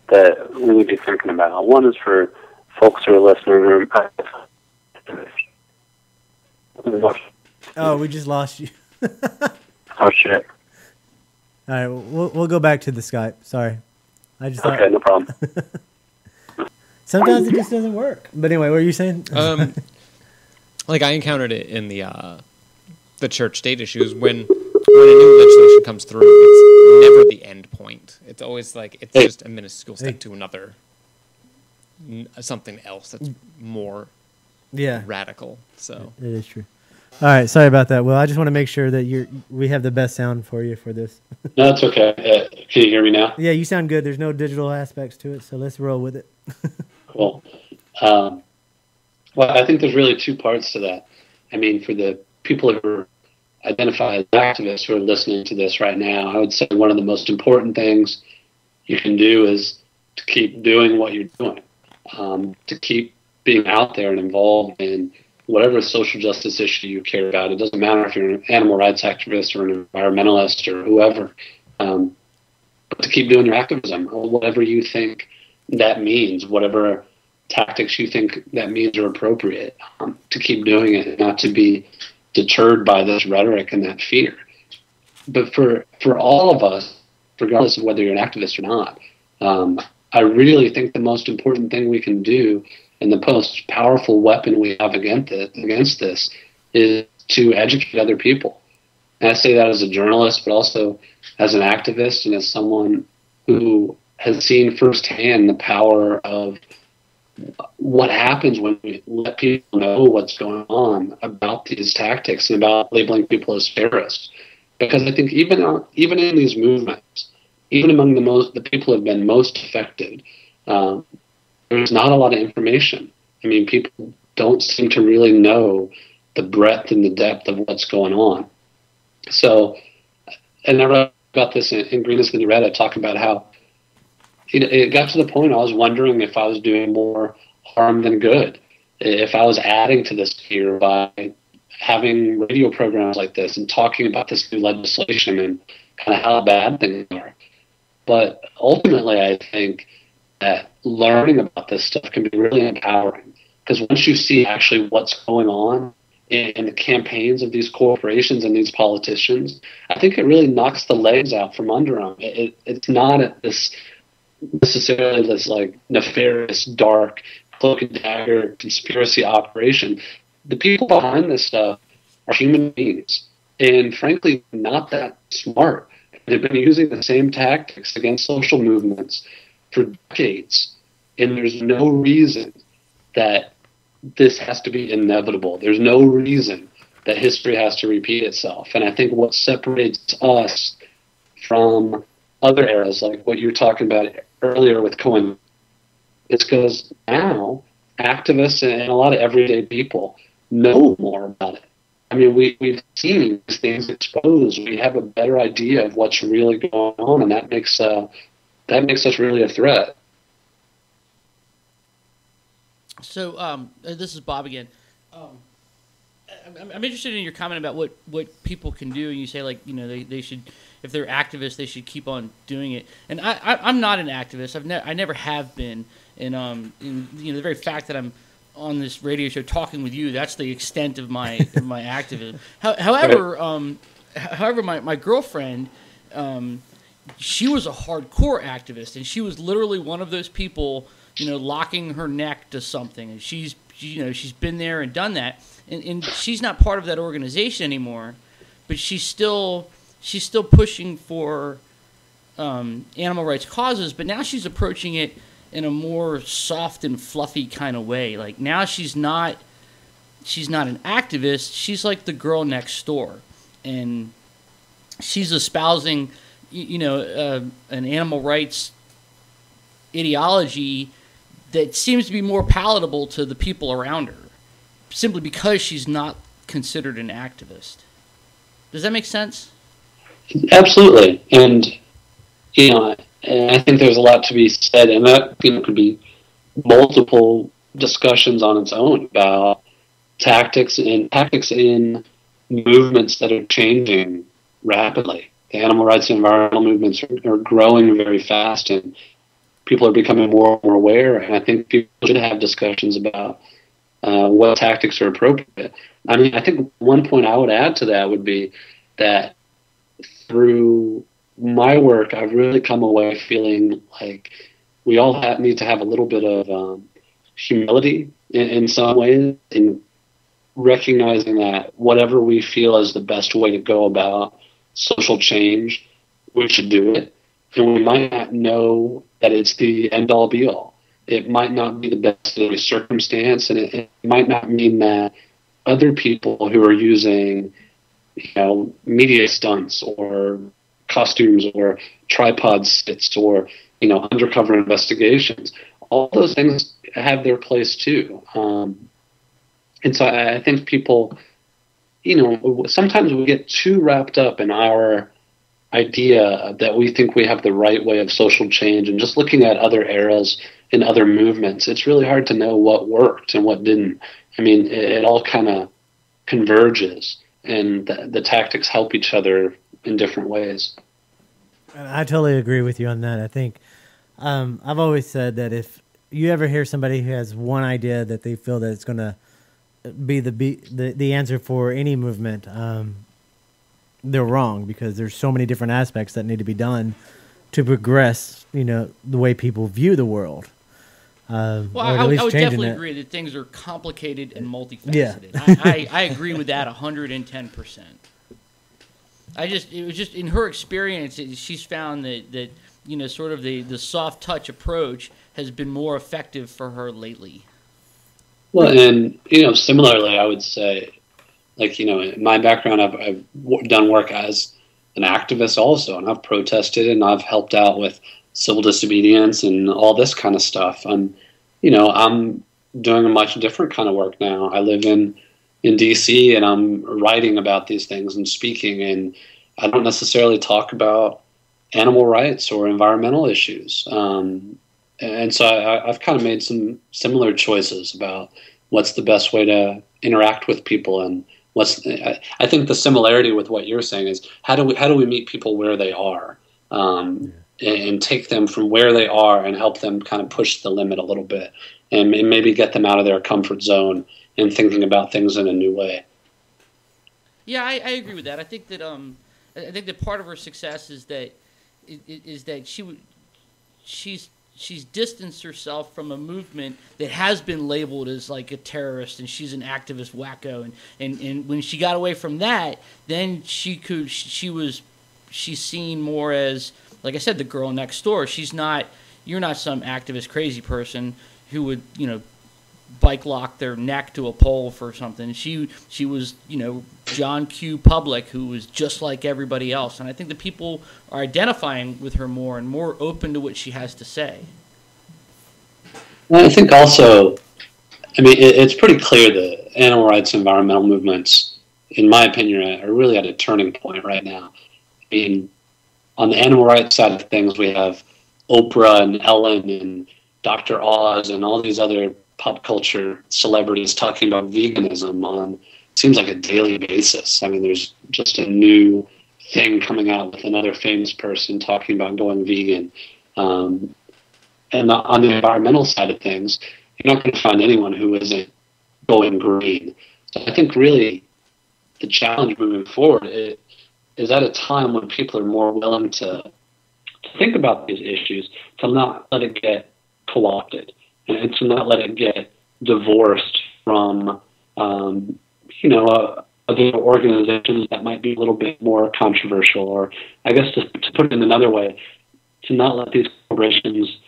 that we need to be thinking about. One is for folks who are listening. Oh, we just lost you. Oh shit. All right, we'll go back to the Skype. Sorry, I just thought Okay, no problem. sometimes it just doesn't work. But anyway, what were you saying? like I encountered it in the church-state issues when a new legislation comes through, it's never the end point. It's always like it's just a minuscule step to another something else that's more Yeah, radical. So it is true. All right, sorry about that. Well, I just want to make sure that we have the best sound for you for this. No, that's okay. Can you hear me now? Yeah, you sound good. There's no digital aspects to it, so let's roll with it. Cool. Well, I think there's really two parts to that. I mean, for the people who are identified as activists who are listening to this right now, I would say one of the most important things you can do is to keep doing what you're doing, to keep being out there and involved in whatever social justice issue you care about. It doesn't matter if you're an animal rights activist or an environmentalist or whoever, but to keep doing your activism, whatever you think that means, whatever tactics you think that means are appropriate, to keep doing it, not to be deterred by this rhetoric and that fear. But for all of us, regardless of whether you're an activist or not, I really think the most important thing we can do and the most powerful weapon we have against this is to educate other people. And I say that as a journalist, but also as an activist and as someone who has seen firsthand the power of what happens when we let people know what's going on about these tactics and about labeling people as terrorists. Because I think even in these movements, even among the people who have been most affected, there's not a lot of information. I mean, people don't seem to really know the breadth and the depth of what's going on. So, and I wrote about this in Green is the New Red. I talk about how it got to the point I was wondering if I was doing more harm than good, if I was adding to this fear by having radio programs like this and talking about this new legislation and kind of how bad things are. But ultimately, I think that learning about this stuff can be really empowering, because once you see actually what's going on in the campaigns of these corporations and these politicians, I think it really knocks the legs out from under them. It's not necessarily this like nefarious, dark, cloak and dagger conspiracy operation. The people behind this stuff are human beings, and frankly, not that smart. They've been using the same tactics against social movements for decades, and there's no reason that this has to be inevitable. There's no reason that history has to repeat itself. And I think what separates us from other eras, like what you were talking about earlier with Cohen, is because now activists and a lot of everyday people know more about it. I mean, we've seen these things exposed. We have a better idea of what's really going on, and that makes us really a threat. So this is Bob again. I'm interested in your comment about what people can do, and you say, like, they should, if they're activists, they should keep on doing it. And I'm not an activist. I never have been. And the very fact that I'm on this radio show talking with you, that's the extent of my my activism. However, my girlfriend, she was a hardcore activist, and she was literally one of those people, locking her neck to something, and she's been there and done that, and she's not part of that organization anymore, but she's still pushing for animal rights causes, but now she's approaching it in a more soft and fluffy kind of way. Like, now she's not an activist, she's like the girl next door, and she's espousing an animal rights ideology that seems to be more palatable to the people around her, simply because she's not considered an activist. Does that make sense? Absolutely. And, and I think there's a lot to be said, and that could be multiple discussions on its own about tactics in movements that are changing rapidly. The animal rights and environmental movements are growing very fast, and people are becoming more and more aware, and I think people should have discussions about what tactics are appropriate. I mean, I think one point I would add to that would be that through my work, I've really come away feeling like we all need to have a little bit of humility in some ways, in recognizing that whatever we feel is the best way to go about social change, we should do it. And we might not know that it's the end-all be-all. It might not be the best in every circumstance, and it might not mean that other people who are using, media stunts or costumes or tripod sits or, undercover investigations, all those things have their place too. And so I think people, sometimes we get too wrapped up in our idea that we think we have the right way of social change, and just looking at other eras and other movements, it's really hard to know what worked and what didn't. I mean, it all kind of converges, and the tactics help each other in different ways. I totally agree with you on that. I think I've always said that if you ever hear somebody who has one idea that they feel that it's going to be the answer for any movement, they're wrong, because there's so many different aspects that need to be done to progress, the way people view the world. Well, I would definitely agree that things are complicated and multifaceted. Yeah. I agree with that 110%. It was just in her experience, she's found that sort of the soft touch approach has been more effective for her lately. Well, and similarly, I would say, like, in my background, I've done work as an activist also, and I've protested and I've helped out with civil disobedience and all this kind of stuff. I'm doing a much different kind of work now. I live in DC, and I'm writing about these things and speaking, and I don't necessarily talk about animal rights or environmental issues. And so I've kind of made some similar choices about what's the best way to interact with people, and I think the similarity with what you're saying is how do we meet people where they are, and take them from where they are and help them kind of push the limit a little bit, and maybe get them out of their comfort zone and thinking about things in a new way. Yeah, I agree with that. I think that part of her success is that she's distanced herself from a movement that has been labeled as like a terrorist, and she's an activist wacko, and when she got away from that, then she's seen more as, like I said, the girl next door. You're not some activist crazy person who would bike lock their neck to a pole for something. She was John Q. Public, who was just like everybody else, and I think that people are identifying with her more and more open to what she has to say. Well, I think also, it's pretty clear that animal rights and environmental movements, in my opinion, are really at a turning point right now. I mean, on the animal rights side of things, we have Oprah and Ellen and Dr. Oz and all these other pop culture celebrities talking about veganism. On seems like a daily basis. I mean, there's just a new thing coming out with another famous person talking about going vegan. And on the environmental side of things, you're not going to find anyone who isn't going green. So I think really the challenge moving forward is at a time when people are more willing to think about these issues, to not let it get co-opted and to not let it get divorced from, other organizations that might be a little bit more controversial, or I guess to put it in another way, to not let these corporations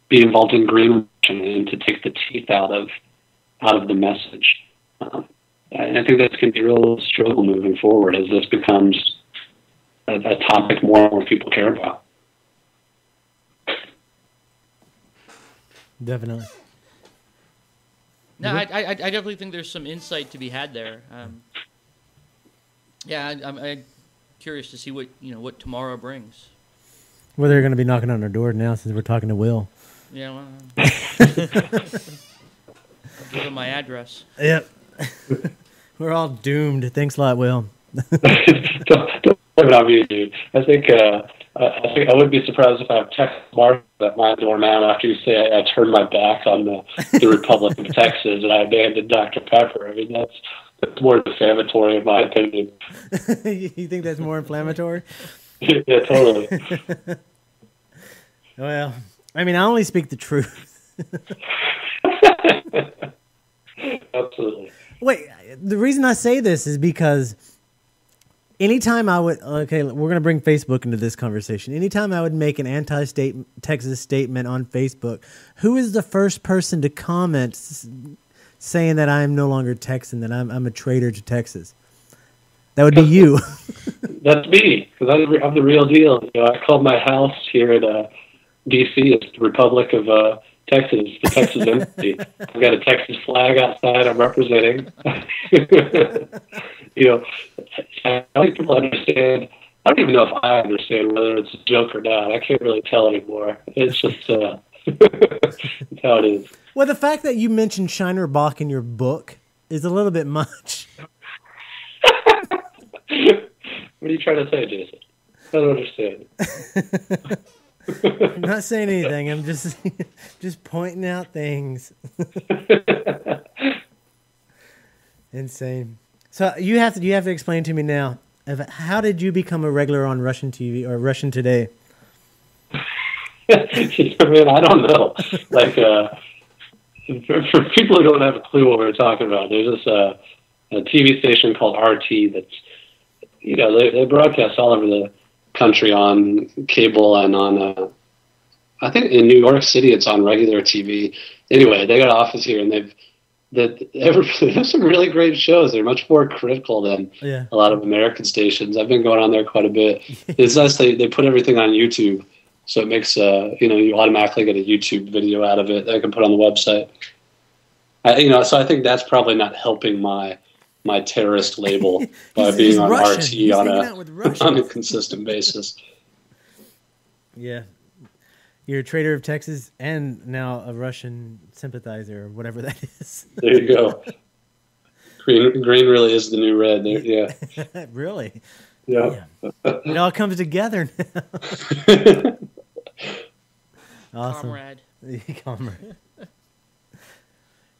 be involved in greenwashing and to take the teeth out of the message. I think that's going to be a real struggle moving forward as this becomes a topic more and more people care about. Definitely. No, I definitely think there's some insight to be had there. I'm curious to see what tomorrow brings. Well, they're going to be knocking on our door now since we're talking to Will. Yeah, well, give him my address. Yep. We're all doomed. Thanks a lot, Will. Don't blame it on me, dude. I think I wouldn't be surprised if I have Texas Mark at my door now after you say I turned my back on the Republic of Texas and I abandoned Dr. Pepper. I mean, that's more defamatory in my opinion. You think that's more inflammatory? Yeah, totally. Well, I mean, I only speak the truth. Absolutely. Wait, the reason I say this is because anytime I would, okay, we're going to bring Facebook into this conversation. Anytime I would make an anti-Texas statement on Facebook, who is the first person to comment saying that I am no longer Texan, that I'm a traitor to Texas? That would be you. That's me, because I'm the real deal. I called my house here at D.C. It's the Republic of Texas, the Texas Embassy. I've got a Texas flag outside I'm representing. I don't think people understand. I don't even know if I understand whether it's a joke or not. I can't really tell anymore. It's just it's how it is. Well, the fact that you mentioned Shiner Bach in your book is a little bit much. What are you trying to say, Jason? I don't understand. I'm not saying anything. I'm just pointing out things. Insane. So you have to explain to me now. How did you become a regular on Russian TV or Russian Today? Man, I don't know. Like for people who don't have a clue what we're talking about, there's this a TV station called RT that's they broadcast all over the country on cable and on I think in New York City it's on regular TV. Anyway, they got an office here and they have some really great shows. They're much more critical than a lot of American stations. I've been going on there quite a bit. It's nice they put everything on YouTube, so it makes you automatically get a YouTube video out of it that I can put on the website. So I think that's probably not helping my terrorist label by being on RT on a consistent basis. Yeah. You're a traitor of Texas and now a Russian sympathizer or whatever that is. There you go. Green really is the new red. Yeah. Really? Yeah. It all comes together now. Awesome. Comrade. Comrade.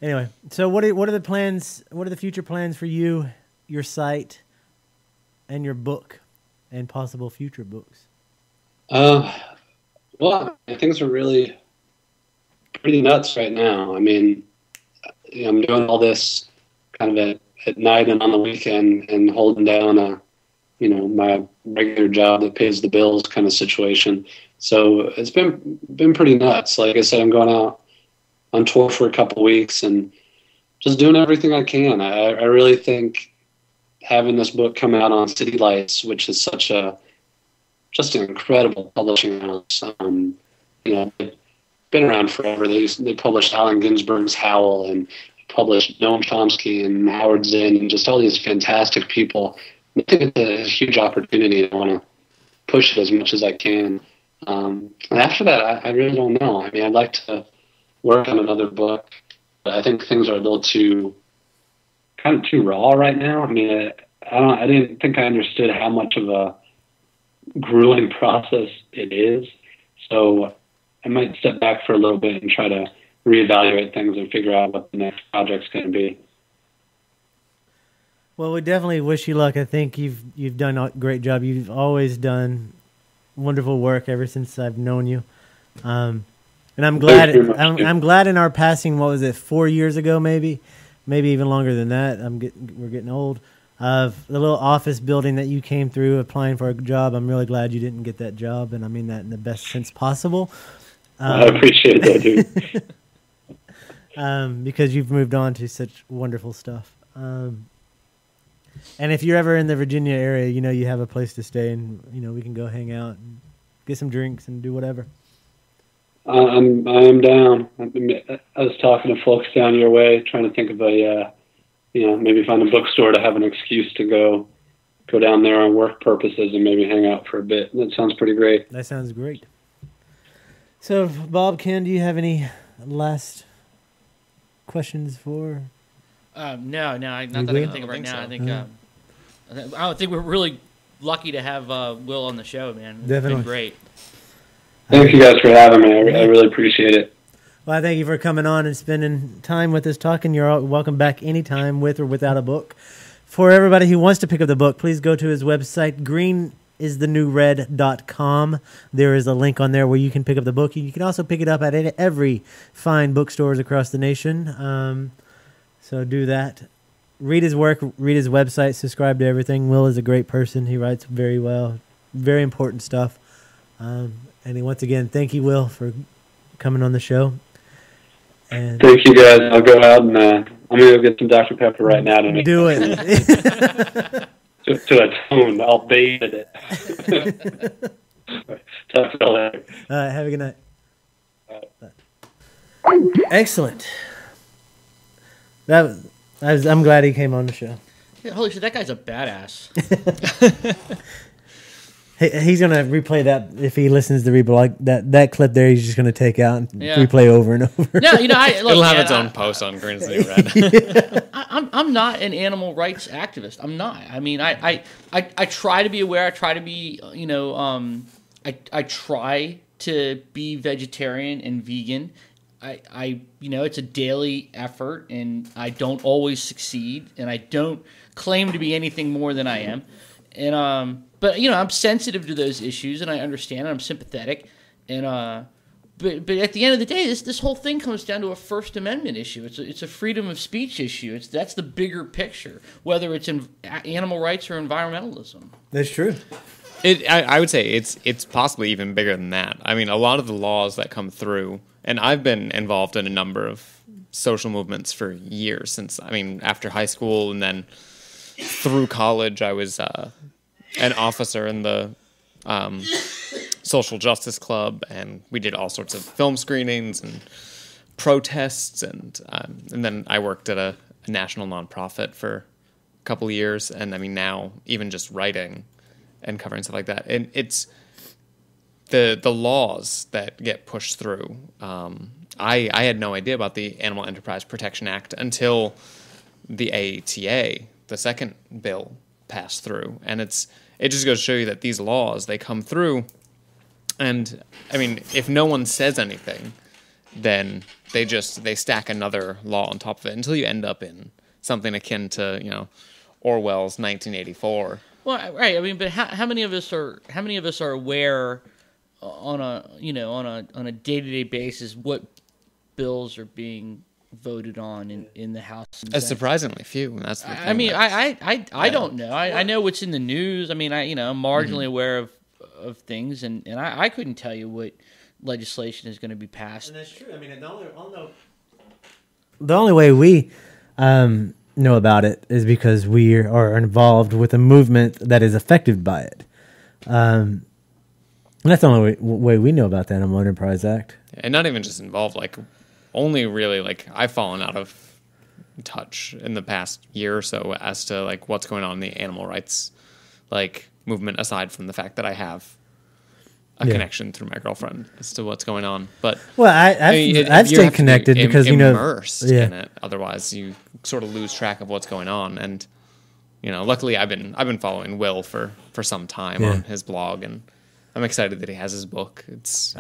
Anyway, so what are the plans? What are the future plans for you, your site, and your book, and possible future books? Well, things are really pretty nuts right now. I mean, I'm doing all this kind of at night and on the weekend and holding down my regular job that pays the bills kind of situation. So it's been pretty nuts. Like I said, I'm going out on tour for a couple of weeks and just doing everything I can. I really think having this book come out on City Lights, which is just an incredible publishing house. They've been around forever. They published Allen Ginsberg's Howl and published Noam Chomsky and Howard Zinn and just all these fantastic people. I think it's a huge opportunity. I want to push it as much as I can. And after that, I really don't know. I mean, I'd like to work on another book, but I think things are a little too kind of too raw right now. I mean, I didn't think I understood how much of a grueling process it is. So I might step back for a little bit and try to reevaluate things and figure out what the next project's going to be. Well, we definitely wish you luck. I think you've done a great job. You've always done wonderful work ever since I've known you. And I'm glad I'm glad in our passing, what was it, 4 years ago maybe even longer than that. We're getting old. The little office building that you came through applying for a job, I'm really glad you didn't get that job, and I mean that in the best sense possible. I appreciate that, dude. Because you've moved on to such wonderful stuff. And if you're ever in the Virginia area, you have a place to stay, and we can go hang out and get some drinks and do whatever. I'm down. I was talking to folks down your way, trying to think of maybe find a bookstore to have an excuse to go down there on work purposes and maybe hang out for a bit. That sounds pretty great. That sounds great. So, Bob, Ken, do you have any last questions for? No, not that I can think of right now. So. I think we're really lucky to have Will on the show, man. It's Definitely been great. Thank you guys for having me. I really appreciate it. Well, I thank you for coming on and spending time with us talking. You're welcome back anytime with or without a book. For everybody who wants to pick up the book, please go to his website, greenisthenewred.com. There is a link on there where you can pick up the book. You can also pick it up at every fine bookstores across the nation. So do that. Read his work, read his website, subscribe to everything. Will is a great person. He writes very well, very important stuff. And once again, thank you, Will, for coming on the show. And thank you, guys. I'll go out and I'm going to go get some Dr. Pepper right now to make do it. to atone. I'll bathe in it. Talk to you later. Have a good night. Excellent. I'm glad he came on the show. Yeah, holy shit, that guy's a badass. He's gonna replay that if he listens to that clip there. He's just gonna take out and replay over and over. No, it'll have its own post on Green is the New Red. I'm not an animal rights activist. I'm not. I mean, I try to be aware. I try to be, I try to be vegetarian and vegan. It's a daily effort, and I don't always succeed, and I don't claim to be anything more than I am. And but I'm sensitive to those issues, and I understand, and I'm sympathetic, and but at the end of the day, this whole thing comes down to a First Amendment issue. It's a freedom of speech issue. That's the bigger picture, whether it's in animal rights or environmentalism. That's true. I would say it's possibly even bigger than that. I mean, a lot of the laws that come through, and I've been involved in a number of social movements for years since, after high school and then through college, I was an officer in the Social Justice Club, and we did all sorts of film screenings and protests, and then I worked at a national nonprofit for a couple of years, and now even just writing and covering stuff like that, and it's the laws that get pushed through. I had no idea about the Animal Enterprise Protection Act until the AETA, the second bill, passed through, and it just goes to show you that these laws, they come through, and if no one says anything, then they stack another law on top of it until you end up in something akin to Orwell's 1984. Well, right. But how many of us are aware on a day-to-day basis what bills are being voted on in the House? Surprisingly few. That's the thing. I don't know. I know what's in the news. I'm marginally aware of things, and I couldn't tell you what legislation is going to be passed. And that's true. The only way we know about it is because we are involved with a movement that is affected by it. And that's the only way we know about the Animal Enterprise Act. And not even just involved, only really, I've fallen out of touch in the past year or so as to, what's going on in the animal rights, movement, aside from the fact that I have a connection through my girlfriend as to what's going on. But well, I've stayed connected because immersed in it. Otherwise, you sort of lose track of what's going on. And luckily, I've been following Will for some time on his blog, and I'm excited that he has his book. It's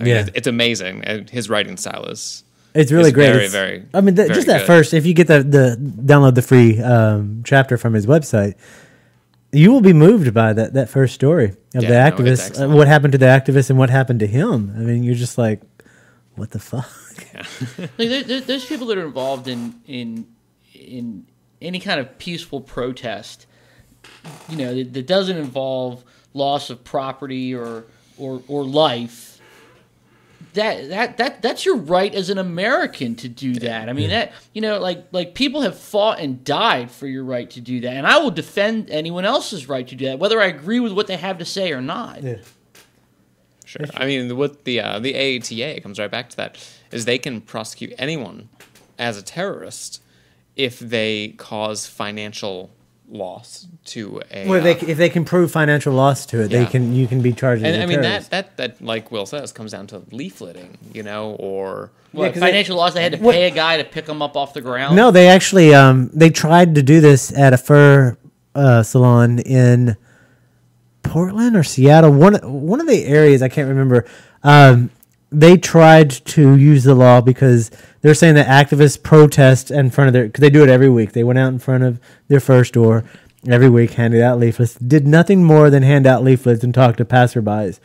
amazing. And his writing style is. It's really great. Very, very. I mean, just that first, if you get the download the free chapter from his website, you will be moved by that first story of the activist, what happened to the activist and what happened to him. I mean, you're just like, what the fuck? Yeah. Like there's people that are involved in any kind of peaceful protest, that doesn't involve loss of property or life. That's your right as an American to do that. I mean, like people have fought and died for your right to do that, and I will defend anyone else's right to do that, whether I agree with what they have to say or not. Yeah. Sure. I mean, what the AATA comes right back to that is they can prosecute anyone as a terrorist if they cause financial loss to a. Well, if they can prove financial loss to it, you can be charged. And as a I mean terrorist. that like Will says comes down to leafleting, or financial loss. They had to pay a guy to pick them up off the ground. No, they actually they tried to do this at a fur salon in Portland or Seattle. One of the areas I can't remember. They tried to use the law because they're saying that activists protest in front of because they do it every week. They went out in front of their fur store every week, handed out leaflets, did nothing more than hand out leaflets and talk to passerbys.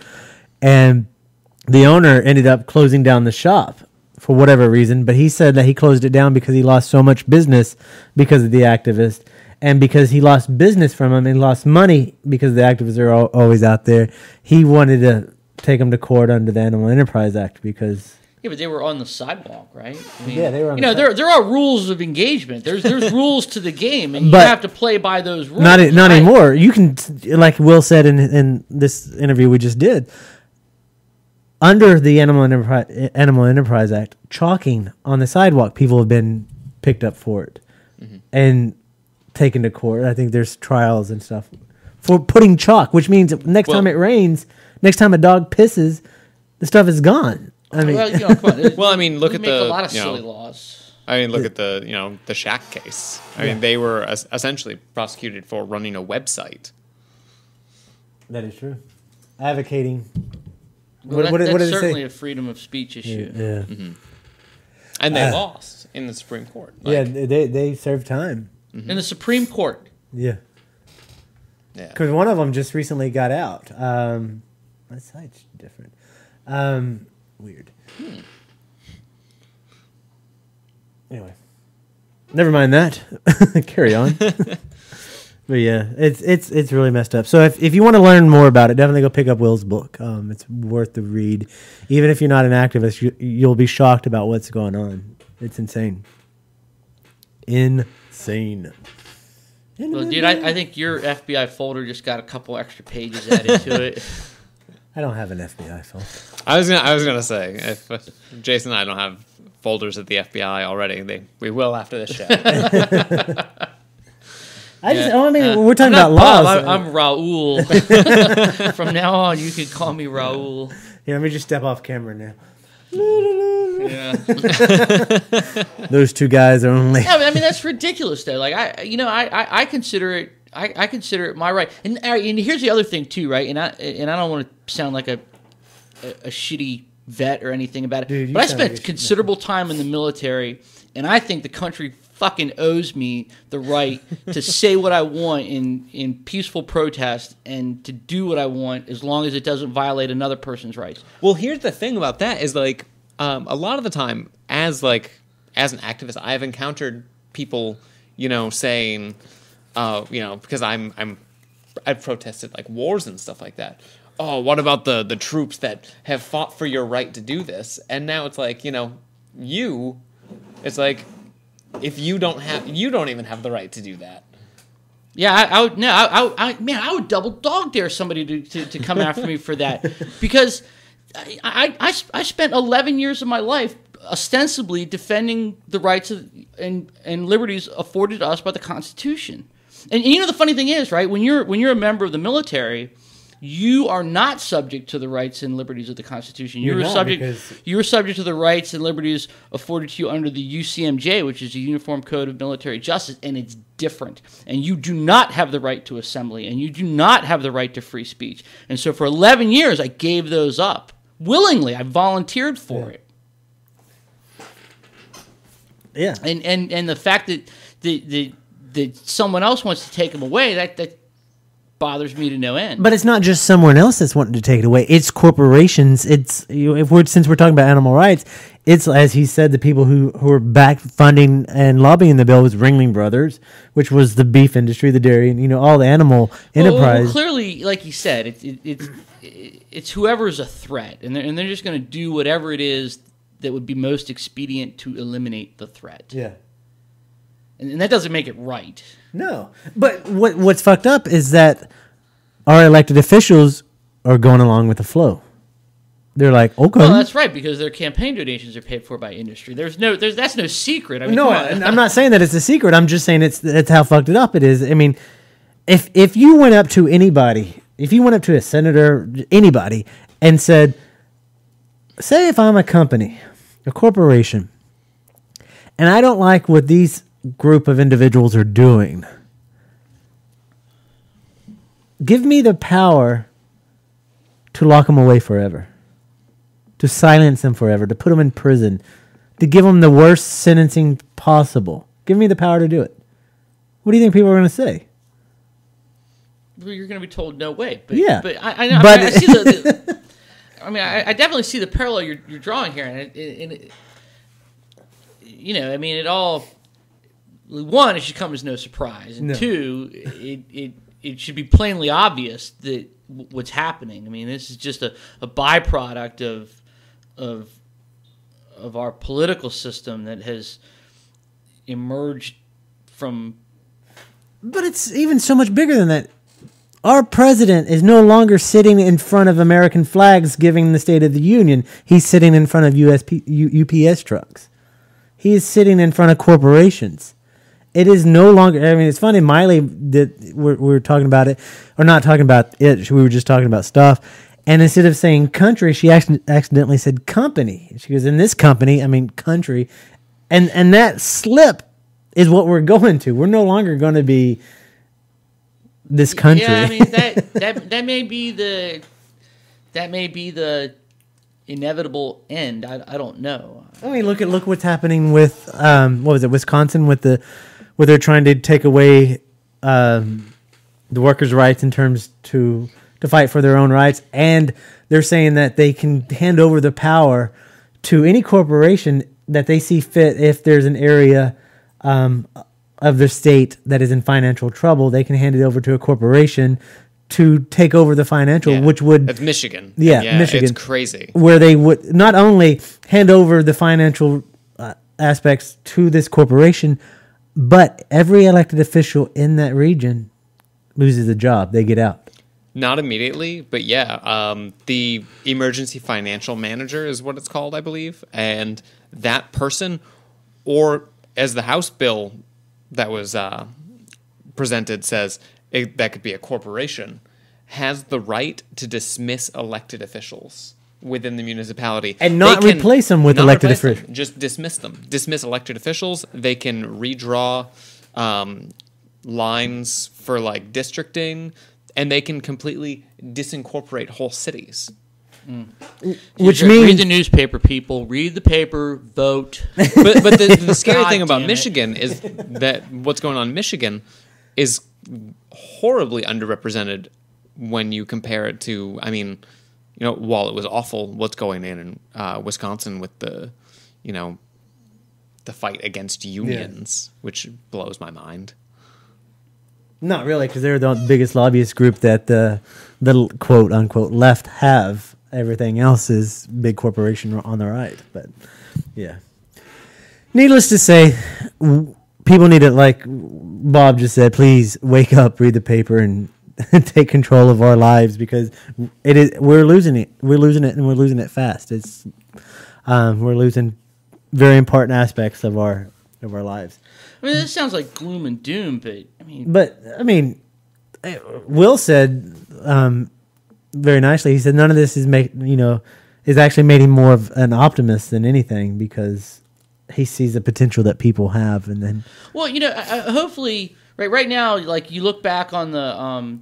And the owner ended up closing down the shop for whatever reason, but he said that he closed it down because he lost so much business because of the activist. And because he lost business from him and lost money because the activists are always out there, he wanted to take them to court under the Animal Enterprise Act because... Yeah, but they were on the sidewalk, right? I mean, they were on the sidewalk. There are rules of engagement. There's rules to the game, and you have to play by those rules. Not anymore. You can, like Will said in this interview we just did, under the Animal Enterprise Act, chalking on the sidewalk, people have been picked up for it and taken to court. I think there's trials and stuff for putting chalk, which means next time it rains, next time a dog pisses, the stuff is gone. I mean, come on. Well, I mean, look at a lot of silly laws. I mean, look at the Shaq case. I mean, they were essentially prosecuted for running a website. That is true. Advocating. Well, that's certainly a freedom of speech issue. Yeah. Mm-hmm. And they lost in the Supreme Court. They served time. Mm-hmm. In the Supreme Court. Yeah. Because one of them just recently got out. My site's different. Weird. Anyway, never mind that. Carry on. But yeah, it's really messed up. So if you want to learn more about it, definitely go pick up Will's book. It's worth the read. Even if you're not an activist, you'll be shocked about what's going on. It's insane. Insane. Well, dude, I think your FBI folder just got a couple extra pages added to it. I don't have an FBI folder. I was gonna say if Jason and I don't have folders at the FBI already, we will after this show. We're talking about laws. I'm Raul. From now on, you can call me Raul. Yeah, let me just step off camera now. Yeah. Those two guys are only. Yeah, I mean that's ridiculous though. Like I consider it. I consider it my right. And here's the other thing too, right? And I don't want to sound like a shitty vet or anything about it. Dude, but I spent considerable time in the military, and I think the country fucking owes me the right to say what I want in peaceful protest and to do what I want as long as it doesn't violate another person's rights. Well, here's the thing about that is like a lot of the time as an activist, I've encountered people, saying, because I've protested like wars and stuff like that. Oh, what about the troops that have fought for your right to do this? And now it's like, it's like if you don't even have the right to do that. Yeah, I would double dog dare somebody to come after me for that because I spent 11 years of my life ostensibly defending the rights and liberties afforded to us by the Constitution. And the funny thing is, right, when you're a member of the military, you are not subject to the rights and liberties of the Constitution. You're You are not, subject. because- You are subject to the rights and liberties afforded to you under the UCMJ, which is the Uniform Code of Military Justice, and it's different. And you do not have the right to assembly, and you do not have the right to free speech. And so for 11 years, I gave those up willingly. I volunteered for it. Yeah. And the fact that someone else wants to take them away, that bothers me to no end. But it's not just someone else that's wanting to take it away. It's corporations. It's since we're talking about animal rights, it's, as he said, the people who are back funding and lobbying the bill was Ringling Brothers, which was the beef industry, the dairy, and all the animal enterprise. Well, clearly, like you said, it's whoever's a threat, and they're just going to do whatever it is that would be most expedient to eliminate the threat. Yeah. And that doesn't make it right. No. But what's fucked up is that our elected officials are going along with the flow. They're like, okay. Well, that's right, because their campaign donations are paid for by industry. That's no secret. I mean, No, come on. I'm not saying that it's a secret. I'm just saying that's how fucked it up it is. I mean, if you went up to anybody, if you went up to a senator, anybody, and said, say if I'm a company, a corporation, and I don't like what these group of individuals are doing, give me the power to lock them away forever, to silence them forever, to put them in prison, to give them the worst sentencing possible. Give me the power to do it. What do you think people are going to say? Well, you're going to be told no way. But, Yeah. But I know. But- I see the I definitely see the parallel you're drawing here, and it it all. One, it should come as no surprise, and No. two, it should be plainly obvious that what's happening. I mean, this is just a byproduct of our political system that has emerged from. But it's even so much bigger than that. Our president is no longer sitting in front of American flags giving the State of the Union. He's sitting in front of UPS trucks. He is sitting in front of corporations. It is no longer. I mean, it's funny. Miley we're talking about it, or not talking about it. We were just talking about stuff. And instead of saying country, she accidentally said company. She goes, in this company, I mean country. And that slip is what we're going to. We're no longer going to be this country. Yeah, I mean that may be the inevitable end. I don't know. I mean, look what's happening with what was it, Wisconsin, where they're trying to take away the workers' rights in terms to fight for their own rights, and they're saying that they can hand over the power to any corporation that they see fit. If there's an area of the state that is in financial trouble, they can hand it over to a corporation to take over the financial, which would... That's Michigan. Yeah, Michigan. It's crazy. Where they would not only hand over the financial aspects to this corporation, but every elected official in that region loses a job. They get out. Not immediately, but the emergency financial manager is what it's called, I believe. And that person, or as the House bill that was presented says, that could be a corporation, has the right to dismiss elected officials within the municipality. And not replace them with elected officials. Just dismiss them. Dismiss elected officials. They can redraw lines for like districting, and they can completely disincorporate whole cities. Which Read means the newspaper, people. Read the paper. Vote. But the scary God thing about damn it. Michigan is that what's going on in Michigan is horribly underrepresented when you compare it to, I mean, while it was awful what's going in Wisconsin with the fight against unions, which blows my mind. not really, because they're the biggest lobbyist group that the quote unquote left have. Everything else is big corporation on the right. But yeah, needless to say, people need to, like Bob just said, please wake up, read the paper, and take control of our lives, because we're losing it, and we're losing it fast. It's we're losing very important aspects of our lives. I mean, this sounds like gloom and doom, but I mean, Will said very nicely. He said none of this is is actually made him more of an optimist than anything, because he sees the potential that people have, and then hopefully right now, like you look back on the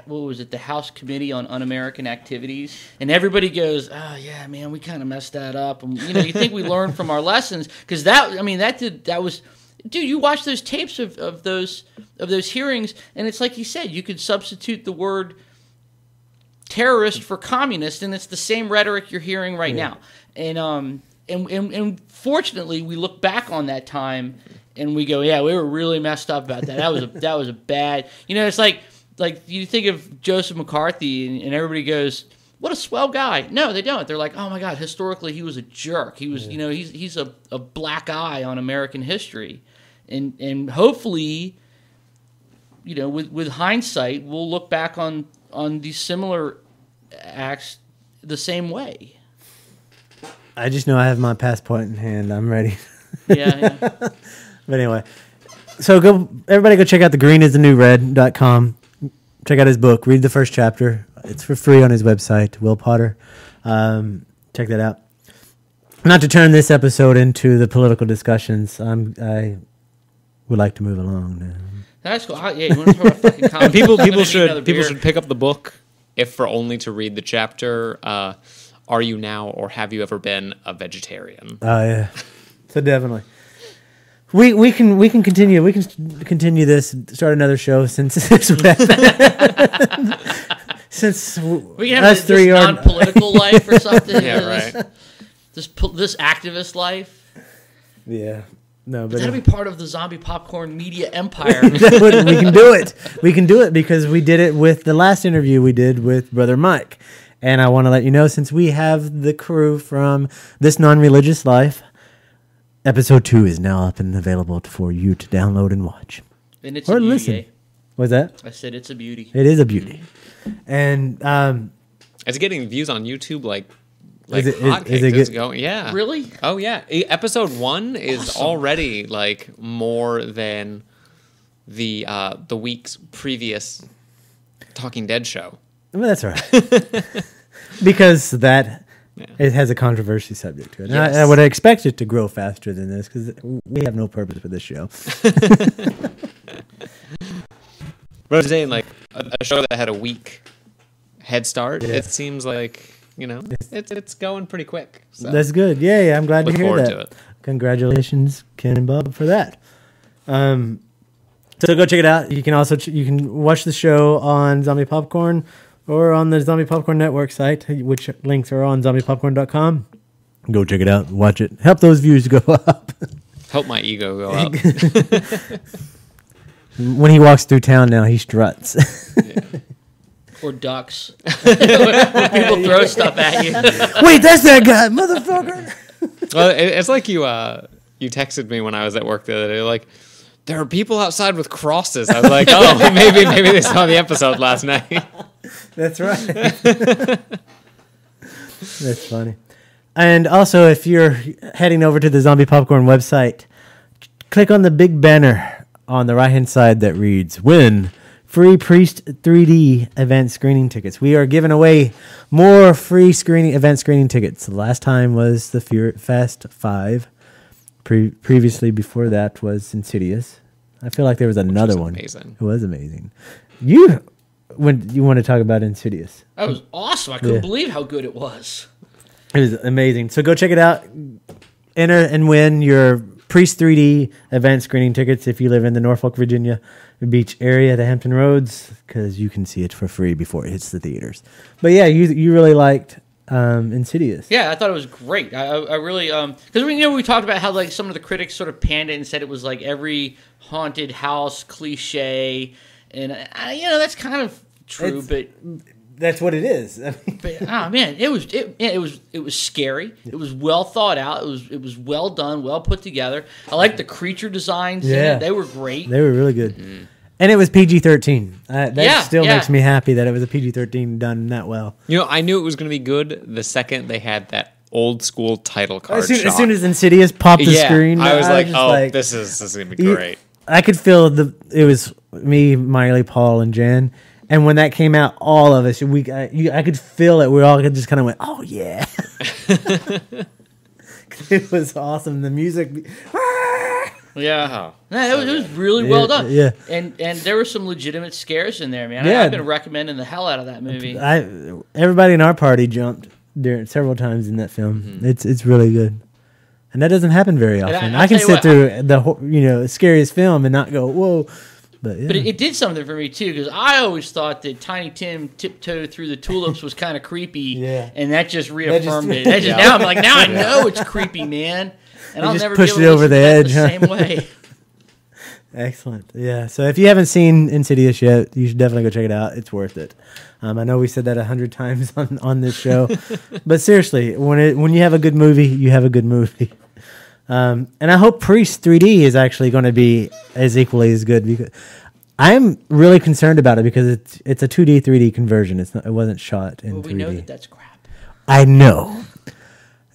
what was it, the House Committee on Un-American Activities, and everybody goes, "Oh yeah, man, we kind of messed that up." And you think we learned from our lessons, because that was, dude. You watch those tapes of those hearings, and it's like you said, you could substitute the word terrorist for communist, and it's the same rhetoric you're hearing right now. And fortunately, we look back on that time and we go, yeah, we were really messed up about that. That was a bad. It's like you think of Joseph McCarthy, and everybody goes, what a swell guy. No, they don't. They're like, oh my God, historically he was a jerk. He was, he's a black eye on American history, and hopefully, with hindsight, we'll look back on these similar acts the same way. I just know I have my passport in hand. I'm ready. Yeah. But anyway, so everybody go check out thegreenisthenewred.com. Check out his book. Read the first chapter. It's for free on his website, Will Potter. Check that out. Not to turn this episode into the political discussions. I would like to move along now. That's cool. You want to talk about fucking comedy? People should pick up the book, if for only to read the chapter. Are you now, or have you ever been, a vegetarian? Oh yeah, so definitely. We can continue. We can continue this. Start another show since since we can have this non-political life or something. Yeah, right. This activist life. Yeah. No, but that'll be part of the Zombie Popcorn media empire. We can do it. We can do it because we did it with the last interview we did with Brother Mike. And I want to let you know, since we have the crew from This Non-Religious Life, episode 2 is now up and available for you to download and watch. And it's a beauty, listen. eh? What's that? I said it's a beauty. It is a beauty. And it's getting views on YouTube like hotcakes. Is it going? Yeah. Really? Oh yeah. Episode 1 is already like more than the week's previous Talking Dead show. Well, that's all right. Because it has a controversy subject to it. Yes. I would expect it to grow faster than this, because we have no purpose for this show. But I'm saying, like, a show that had a week head start, it seems like, it's going pretty quick. So. That's good. Yeah, I'm glad to hear that. Look forward to it. Congratulations, Ken and Bob, for that. So go check it out. You can also you can watch the show on Zombie Popcorn or on the Zombie Popcorn Network site, which links are on zombiepopcorn.com. Go check it out. Watch it. Help those views go up. Help my ego go up. When he walks through town now, he struts. Yeah. Or ducks. When people throw stuff at you. Wait, that's that guy, motherfucker. Well, it's like you texted me when I was at work the other day, like, there are people outside with crosses. I was like, oh, maybe they saw the episode last night. That's right. That's funny. And also, if you're heading over to the Zombie Popcorn website, click on the big banner on the right-hand side that reads, Win Free Priest 3D Event Screening Tickets. We are giving away more free event screening tickets. The last time was the Fear Fest 5. Previously, before that, was Insidious. I feel like there was another one. Amazing. It was amazing. You want to talk about Insidious? That was awesome. I couldn't believe how good it was. It was amazing. So go check it out. Enter and win your Priest 3D event screening tickets if you live in the Norfolk, Virginia Beach area, the Hampton Roads, because you can see it for free before it hits the theaters. But yeah, you really liked Insidious. Yeah, I thought it was great. I really because we talked about how like some of the critics sort of panned it and said it was like every haunted house cliche, and that's kind of true, but that's what it is. but oh man, it was scary. It was well thought out. It was well done, well put together. I like the creature designs. Yeah, in it. They were great. They were really good. Mm. And it was PG-13. That still makes me happy that it was a PG-13 done that well. I knew it was going to be good the second they had that old school title card shot. As soon as Insidious popped the screen, I was like, this is going to be great. I could feel it was me, Miley, Paul, and Jen, And when that came out, all of us, I could feel it. We all just kind of went, "Oh yeah!" It was awesome. The music, yeah, it was really well done. Yeah, and there were some legitimate scares in there, man. Yeah. I've been recommending the hell out of that movie. Everybody in our party jumped several times in that film. It's really good, and that doesn't happen very often. I can sit through the scariest film and not go whoa. But it did something for me too, because I always thought that Tiny Tim tiptoed through the tulips was kind of creepy, and that just reaffirmed it. Now I'm like, now I know it's creepy, man, and I'll never pushed be it able to over the edge, the same way. Excellent, yeah. So if you haven't seen Insidious yet, you should definitely go check it out. It's worth it. I know we said that 100 times on this show, but seriously, when you have a good movie, you have a good movie. And I hope Priest 3D is actually going to be as equally as good, because I'm really concerned about it, because it's a 2D 3D conversion. It wasn't shot in 3D. We know that's crap. I know,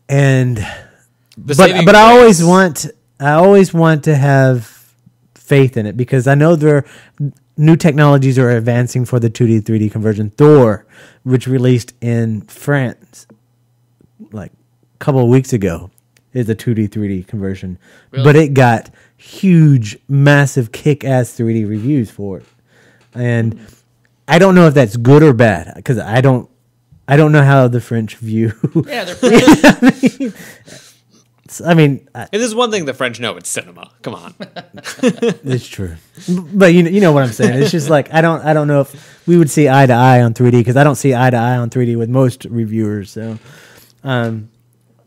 but I always want to have faith in it, because I know new technologies are advancing for the 2D 3D conversion. Thor, which released in France like a couple of weeks ago, is a 2D 3D conversion, really? But it got huge, massive, kick-ass 3D reviews for it, and I don't know if that's good or bad, because I don't know how the French view. Yeah, they're French. I mean, it is one thing the French know. It's cinema. Come on, it's true, but you know what I'm saying. It's just like I don't know if we would see eye to eye on 3D, because I don't see eye to eye on 3D with most reviewers. So,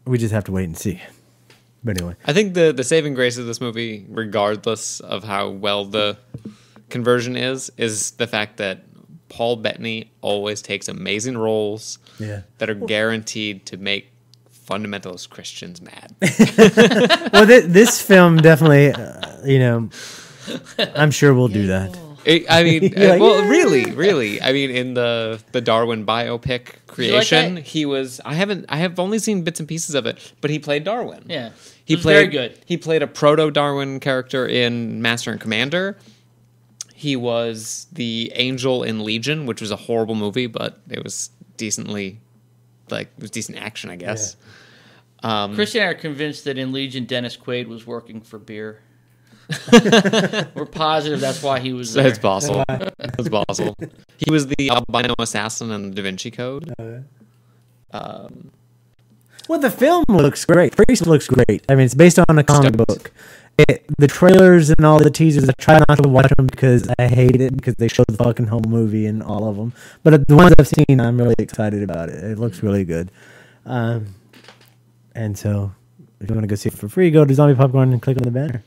we just have to wait and see. But anyway, I think the saving grace of this movie, regardless of how well the conversion is the fact that Paul Bettany always takes amazing roles that are guaranteed to make fundamentalist Christians mad. Well, this film definitely, I'm sure we'll do that. I mean, really. I mean, in the Darwin biopic Creation, like he was. I have only seen bits and pieces of it, but he played Darwin. Yeah, he played very good. He played a proto-Darwin character in Master and Commander. He was the angel in Legion, which was a horrible movie, but it was decent action, I guess. Yeah. Christy and I are convinced that in Legion, Dennis Quaid was working for beer. We're positive that's why he was there. That's possible. That's possible. He was the albino assassin in the Da Vinci Code. Well, the film looks great. Priest looks great. I mean, it's based on a comic book. The trailers and all the teasers, I try not to watch them because I hate it, because they show the fucking whole movie and all of them. But the ones I've seen, I'm really excited about it. It looks really good. And so, if you want to go see it for free, go to Zombie Popcorn and click on the banner.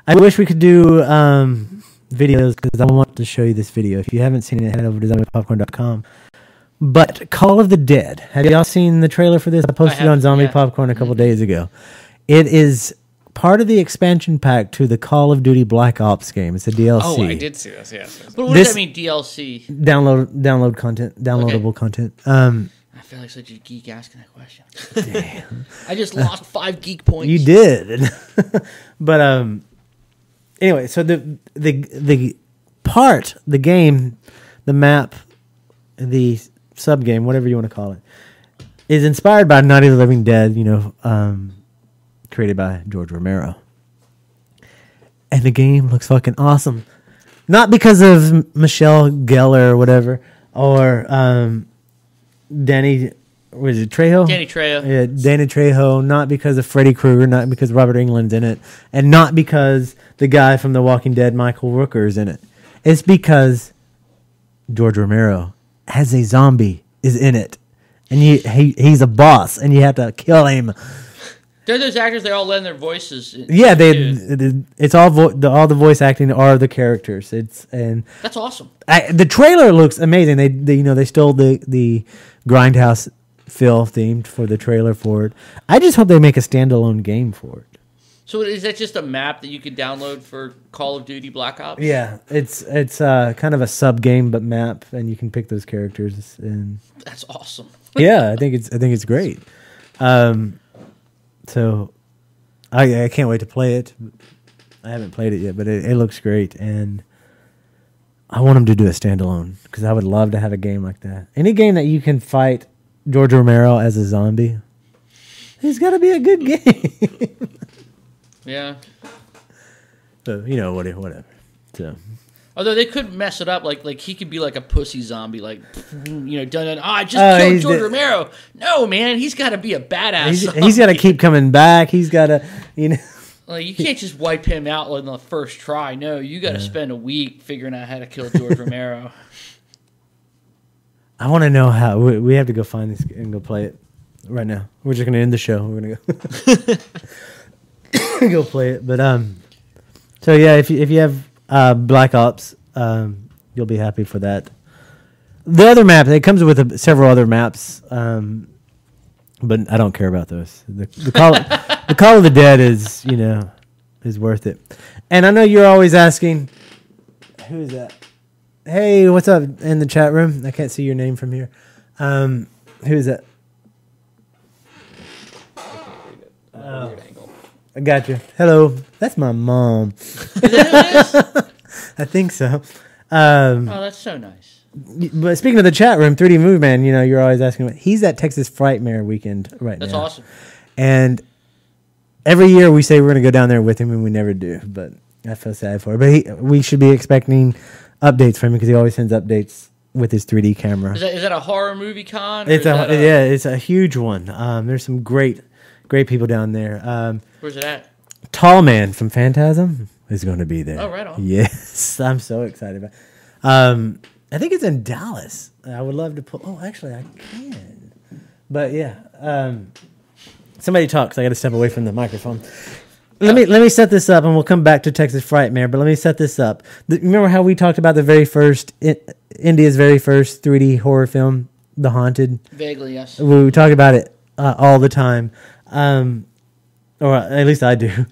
I wish we could do videos, because I want to show you this video. If you haven't seen it, head over to zombiepopcorn.com. But Call of the Dead. Have y'all seen the trailer for this? I posted it on Zombie Popcorn a couple days ago. It is part of the expansion pack to the Call of Duty Black Ops game. It's a DLC. Oh, I did see this, yes. But what does that mean, DLC? Download content, downloadable content. I feel like such a geek asking that question. Damn. I just lost 5 geek points. You did. But anyway, so the part, the game, the map, the sub game, whatever you want to call it, is inspired by Night of the Living Dead, created by George Romero. And the game looks fucking awesome. Not because of Michelle Gellar or whatever, or Danny, was it Trejo? Danny Trejo. Yeah, Danny Trejo. Not because of Freddy Krueger, not because Robert Englund's in it, and not because the guy from The Walking Dead, Michael Rooker, is in it. It's because George Romero, as a zombie, is in it. And he's a boss, and you have to kill him. They're those actors, they all lend their voices. Yeah, it's all the voice acting are the characters. That's awesome. The trailer looks amazing. They stole the Grindhouse Phil themed for the trailer for it. I just hope they make a standalone game for it. So is that just a map that you can download for Call of Duty Black Ops? Yeah, it's kind of a sub game but map, and you can pick those characters. And that's awesome. Yeah, I think it's great. So I can't wait to play it. I haven't played it yet, but it looks great. And I want him to do a standalone because I would love to have a game like that. Any game that you can fight George Romero as a zombie, it's got to be a good game. Yeah. So whatever. So. Although they could mess it up, like he could be like a pussy zombie, like done. I just killed George Romero. No, man, he's got to be a badass. He's got to keep coming back. He's got to, Like you can't just wipe him out on the first try. No, you got to spend a week figuring out how to kill George Romero. I want to know how. We have to go find this and go play it right now. We're just gonna end the show. We're gonna go go play it. But so yeah, if you have Black Ops, you'll be happy for that. The other map, it comes with several other maps, but I don't care about those. The Call of the Dead is worth it. And I know you're always asking, who is that? Hey, what's up in the chat room? I can't see your name from here. Who is that? I got you. Hello. That's my mom. Is that who it is? I think so. Oh, that's so nice. But speaking of the chat room, 3D Movie Man, you're always asking. He's at Texas Frightmare weekend right That's now. That's awesome. And every year we say we're going to go down there with him, and we never do. But I feel sad for him. But we should be expecting updates from him because he always sends updates with his 3D camera. Is that a horror movie con? It's it's a huge one. There's some great people down there. Where's it at? Tall Man from Phantasm is going to be there. Oh, right on. Yes, I'm so excited about. I think it's in Dallas. I would love to pull. Oh, actually, I can. But yeah, somebody talk because I got to step away from the microphone. Let me set this up, and we'll come back to Texas Frightmare. But let me set this up. Remember how we talked about the very first India's very first 3D horror film, The Haunted? Vaguely, yes. We talk about it all the time, or at least I do.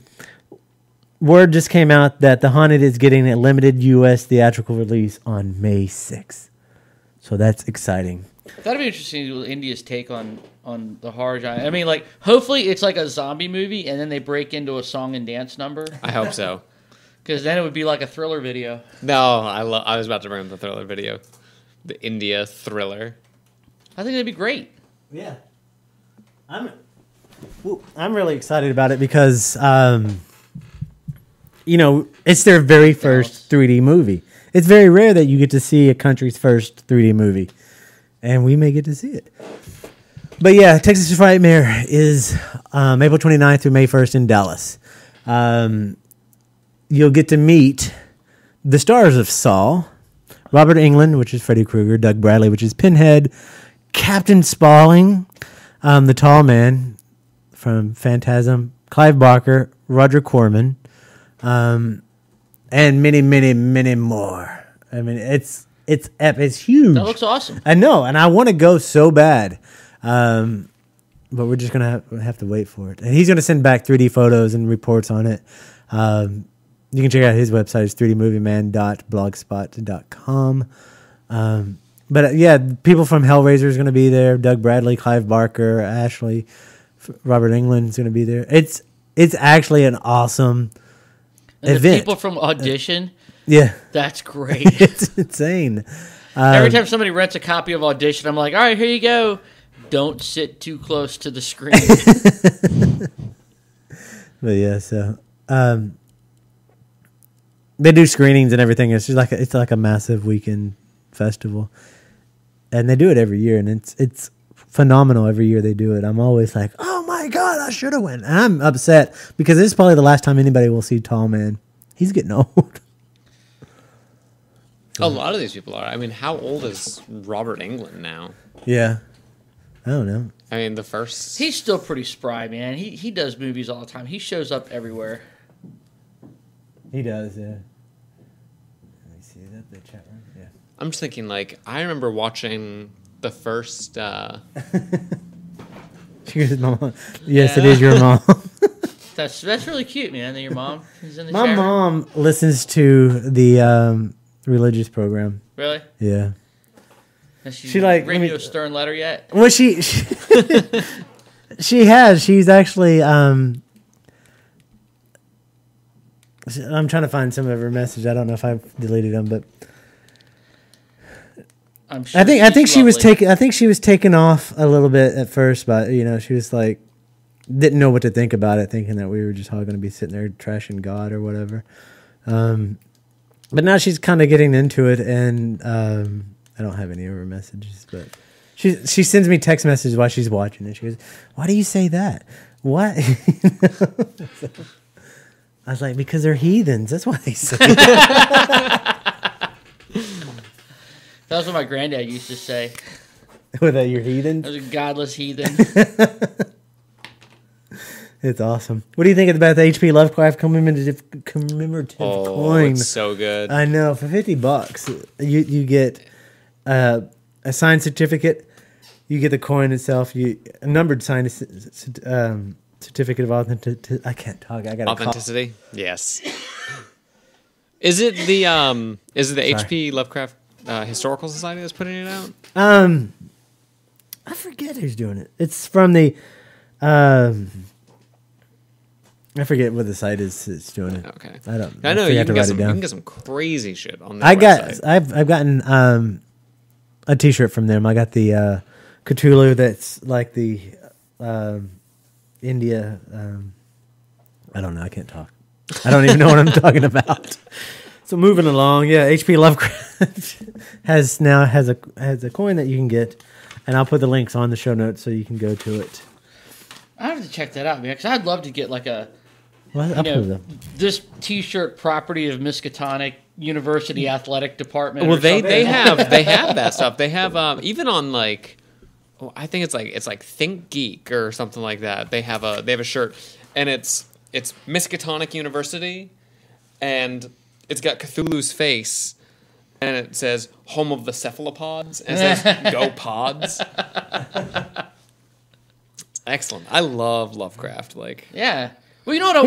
Word just came out that The Haunted is getting a limited U.S. theatrical release on May 6th. So that's exciting. That'd be interesting. India's take on the horror genre. I mean, like, hopefully it's like a zombie movie, and then they break into a song and dance number. I hope so. Because then it would be like a thriller video. No, I was about to bring up the thriller video, the India thriller. I think that'd be great. Yeah, I'm really excited about it because it's their very first 3D movie. It's very rare that you get to see a country's first 3D movie, and we may get to see it. But yeah, Texas Frightmare is April 29th through May 1st in Dallas. You'll get to meet the stars of Saw, Robert Englund, which is Freddy Krueger, Doug Bradley, which is Pinhead, Captain Spaulding, the Tall Man from Phantasm, Clive Barker, Roger Corman, and many, many, many more. I mean, it's epic. It's huge. That looks awesome. I know, and I want to go so bad. But we're just going to have to wait for it. And he's going to send back 3D photos and reports on it. You can check out his website. It's 3dmovieman.blogspot.com. But yeah, people from Hellraiser is going to be there. Doug Bradley, Clive Barker, Ashley, Robert Englund is going to be there. It's actually an awesome and event. The people from Audition. Yeah. That's great. It's insane. Every time somebody rents a copy of Audition, I'm like, all right, here you go. Don't sit too close to the screen. But yeah, so they do screenings and everything. It's just like a massive weekend festival, and they do it every year, and it's phenomenal every year they do it. I'm always like, oh my god, I should have went. And I'm upset because this is probably the last time anybody will see Tall Man. He's getting old. A lot of these people are. I mean, how old is Robert Englund now? Yeah. I don't know. I mean, the first... He's still pretty spry, man. He does movies all the time. He shows up everywhere. He does, yeah. Let me see. Is that the chat room? Yeah. I'm just thinking, like, I remember watching the first... Here's my mom. Yes, it is your mom. That's really cute, man, that your mom is in the My chat room. mom listens to the religious program. Really? Yeah. Has She like written you a stern letter yet? Well, she has. She's actually I'm trying to find some of her message. I don't know if I've deleted them, but I'm sure. I think she was lovely. taken off a little bit at first, but she was like didn't know what to think about it, thinking that we were just all going to be sitting there trashing God or whatever. But now she's kind of getting into it, and I don't have any of her messages, but she sends me text messages while she's watching it. She goes, "Why do you say that? What?" I was like, "Because they're heathens. That's why they say it." That's what my granddad used to say. That you're heathens? I was a godless heathen. It's awesome. What do you think about the H.P. Lovecraft commemorative coin? It's so good. I know. For $50, you get a signed certificate. You get the coin itself. A numbered signed certificate of authenticity. I can't talk. I got authenticity. Yes. Is it the H.P. Lovecraft Historical Society that's putting it out? I forget who's doing it. It's from the. I forget what the site is that's doing it. Okay. I know you can get some crazy shit on that website. I've gotten a T-shirt from them. I got the Cthulhu that's like the India. I don't know. I can't talk. I don't even know what I'm talking about. So moving along, yeah, H.P. Lovecraft has a coin that you can get, and I'll put the links on the show notes so you can go to it. I have to check that out, man, because I'd love to get like this T-shirt property of Miskatonic University Athletic Department. Well, or they have that stuff. They have even on like, I think it's like Think Geek or something like that. They have a shirt, and it's Miskatonic University, and it's got Cthulhu's face, and it says "Home of the Cephalopods," and it says "Go Pods." Excellent. I love Lovecraft. Yeah. Well, you know what I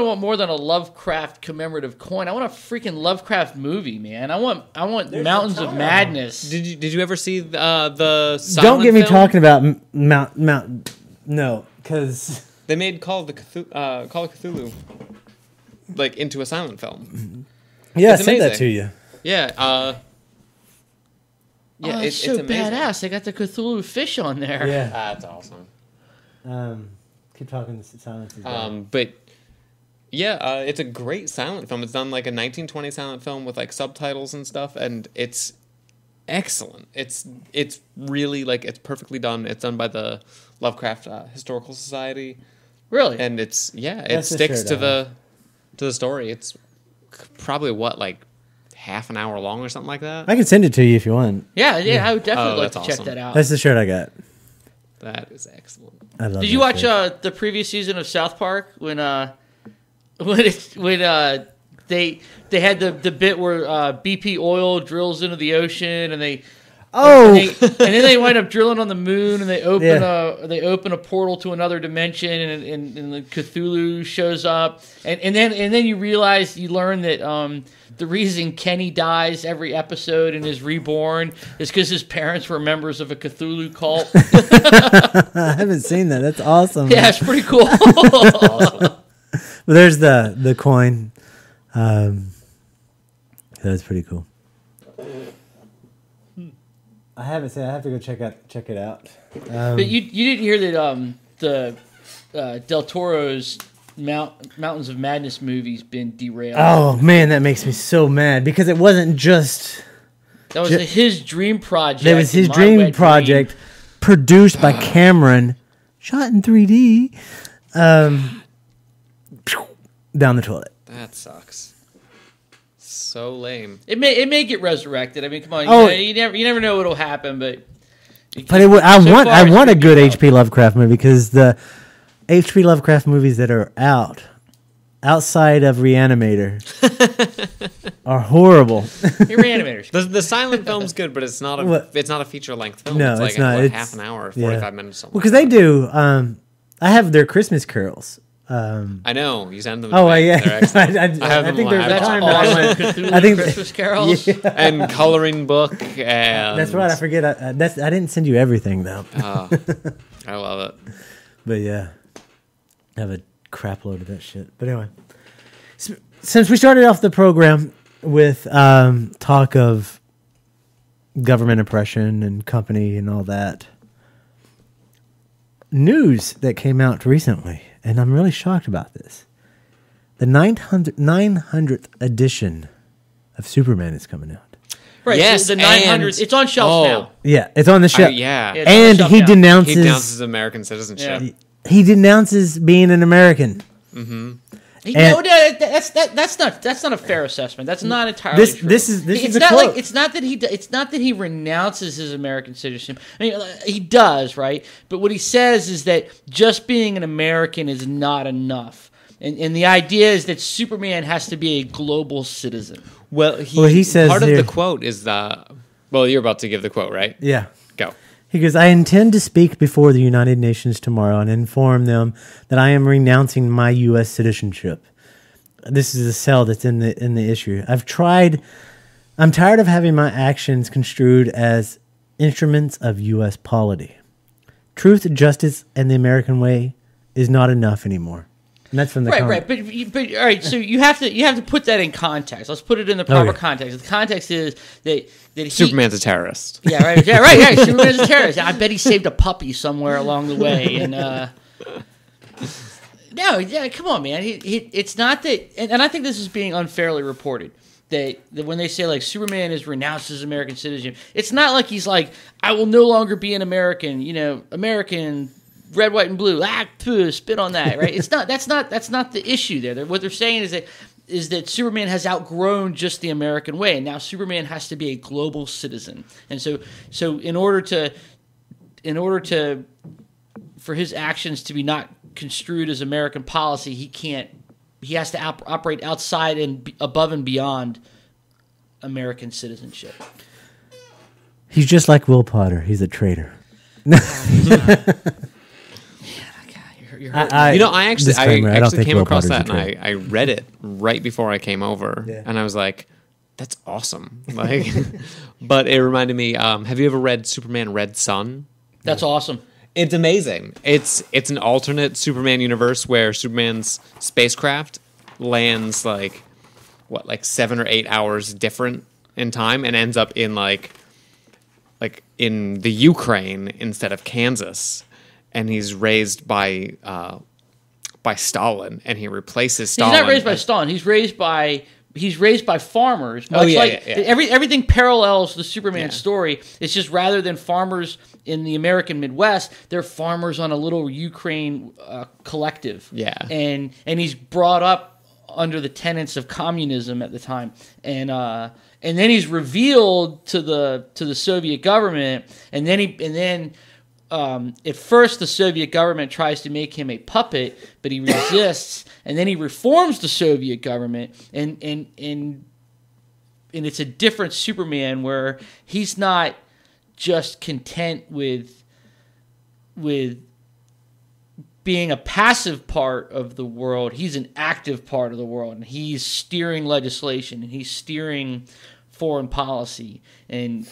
want more than a Lovecraft commemorative coin? I want a freaking Lovecraft movie, man. I want Mountains of Madness. Did you ever see the silent Don't get me film? talking about Mount. No, because they made Call of Cthulhu like into a silent film. Yeah, I It's sent that amazing. to you. Yeah. It's so it's amazing. badass. They got the Cthulhu fish on there. Yeah. That's awesome. Keep talking. The silence is bad. But yeah, it's a great silent film. It's done like a 1920 silent film with like subtitles and stuff, and it's excellent. It's really like it's perfectly done. It's done by the Lovecraft Historical Society. Really? And it That's sticks to the story. It's probably like half an hour long or something like that. I can send it to you if you want. Yeah, I would definitely like that's to check awesome. that out. That's the shirt I got. That is excellent. I love. Did you that watch shirt. the previous season of South Park when they had the bit where BP Oil drills into the ocean and they Oh, and then they wind up drilling on the moon and they open Yeah. a portal to another dimension and the Cthulhu shows up and then you learn that the reason Kenny dies every episode and is reborn is because his parents were members of a Cthulhu cult. I haven't seen that. That's awesome. Yeah, it's pretty cool. Well, there's the coin. That's pretty cool. I haven't seen. I have to go check it out. But you didn't hear that the Del Toro's Mountains of Madness movie's been derailed. Oh man, that makes me so mad because it wasn't just. That was his dream project. That was his My dream Wet project, produced by Cameron, shot in 3D. Down the toilet. That sucks. So lame. It may get resurrected. I mean, come on. Oh. You never know what'll happen, but. I want a good H.P. Lovecraft movie because the H.P. Lovecraft movies that are outside of Reanimator are horrible. You're Reanimators. The silent film's good, but it's not a feature length film. No, it's like it's not. It's half an hour, 45 minutes. Something. Well, because they do. I have their Christmas carols. I know you send them. Oh, to me. yeah. They're excellent. I think there's a That's time awesome. that Cthulhu I think Christmas carols. Yeah. and coloring book. And That's right. I forget. I didn't send you everything though. I love it. But yeah, I have a crap load of that shit. But anyway, since we started off the program with talk of government oppression and company and all that. News that came out recently, and I'm really shocked about this. The 900th edition of Superman is coming out. Right, Yes, the 900th. It's on shelves now. Yeah, it's on the shelf. Yeah. Yeah, it's on And the shelf he now. denounces He denounces American citizenship. Yeah. he denounces being an American. No, that's not a fair assessment. That's not entirely true. This is it's a not quote. like it's not that he renounces his American citizenship. I mean, he does, right? But what he says is that just being an American is not enough. And the idea is that Superman has to be a global citizen. Well, he says part here- of the quote is the. Well, you're about to give the quote, right? Yeah. Go. He goes, I intend to speak before the United Nations tomorrow and inform them that I am renouncing my U.S. citizenship. This is a cell that's in the issue. I'm tired of having my actions construed as instruments of U.S. polity. Truth, justice, and the American way is not enough anymore. And that's from the Right. But all right. So you have to put that in context. Let's put it in the proper context. The context is that he, Superman's a terrorist. Yeah, right. Yeah, right. Yeah, Superman's a terrorist. I bet he saved a puppy somewhere along the way. And no, yeah, come on, man. It's not that, and I think this is being unfairly reported. That when they say like Superman is renounced his American citizenship, it's not like he's like, I will no longer be an American. American. Red, white, and blue. Spit on that, right? It's not. That's not the issue there. What they're saying is that Superman has outgrown just the American way, and now Superman has to be a global citizen. And so in order to for his actions to be not construed as American policy, he has to operate outside and above and beyond American citizenship. He's just like Will Potter. He's a traitor. I actually came Will across Potter's that a and I read it right before I came over, and I was like, "That's awesome!" Like, but it reminded me. Have you ever read Superman Red Sun? That's awesome. It's amazing. It's an alternate Superman universe where Superman's spacecraft lands like 7 or 8 hours different in time and ends up in like in the Ukraine instead of Kansas. And he's raised by Stalin, and he replaces Stalin. He's not raised by Stalin. He's raised by farmers. Everything parallels the Superman story. It's just rather than farmers in the American Midwest, they're farmers on a little Ukraine collective. Yeah, and he's brought up under the tenets of communism at the time, and then he's revealed to the Soviet government, and then. At first, the Soviet government tries to make him a puppet, but he resists, and then he reforms the Soviet government, and it's a different Superman where he's not just content with being a passive part of the world. He's an active part of the world, and he's steering legislation, and he's steering foreign policy, and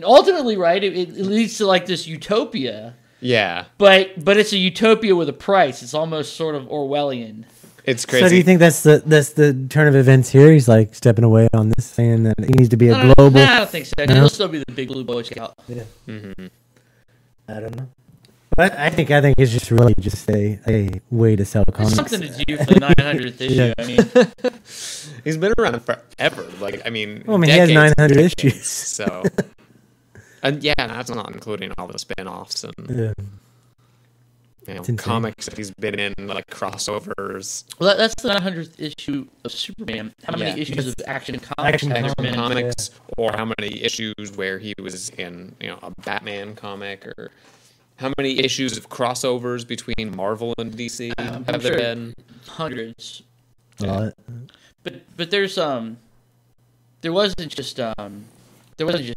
ultimately, right, it leads to like this utopia. Yeah. But it's a utopia with a price. It's almost sort of Orwellian. It's crazy. So do you think that's the turn of events here? He's like stepping away on this, saying that he needs to be a global. No, I don't think so. No? He'll still be the big blue Boy Scout. Yeah. Mm-hmm. I don't know. But I think it's just really just a way to sell comics. It's something to do for the 900th issue. Yeah. I mean, he's been around forever. He has 900 issues. So. And that's not including all the spin-offs and comics that he's been in, like crossovers. Well, that's the 900th issue of Superman. How many issues of Action Comics have there been? Or how many issues where he was in, a Batman comic, or how many issues of crossovers between Marvel and DC have there been? Hundreds. Yeah. But there's there wasn't just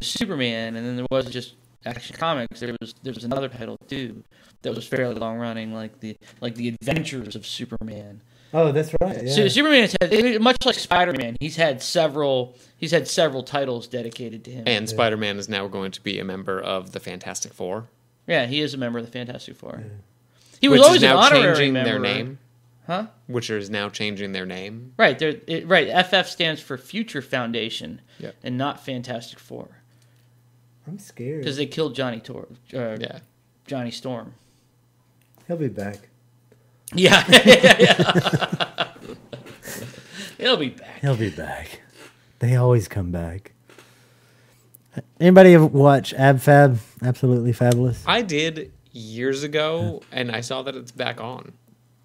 Superman, and then there wasn't just Action Comics. There was another title too that was fairly long running, like the Adventures of Superman. Oh, that's right. Yeah. So Superman has had, much like Spider-Man, he's had several titles dedicated to him. And Spider-Man is now going to be a member of the Fantastic Four. Yeah, he is a member of the Fantastic Four. Yeah. He was always an honorary changing member. Their name. Huh? Which is now changing their name. Right. FF stands for Future Foundation, yep. and not Fantastic Four. I'm scared. Because they killed Johnny Yeah. Johnny Storm. He'll be back. Yeah. He'll be back. He'll be back. They always come back. Anybody ever watch Ab Fab? Absolutely Fabulous. I did years ago, and I saw that it's back on.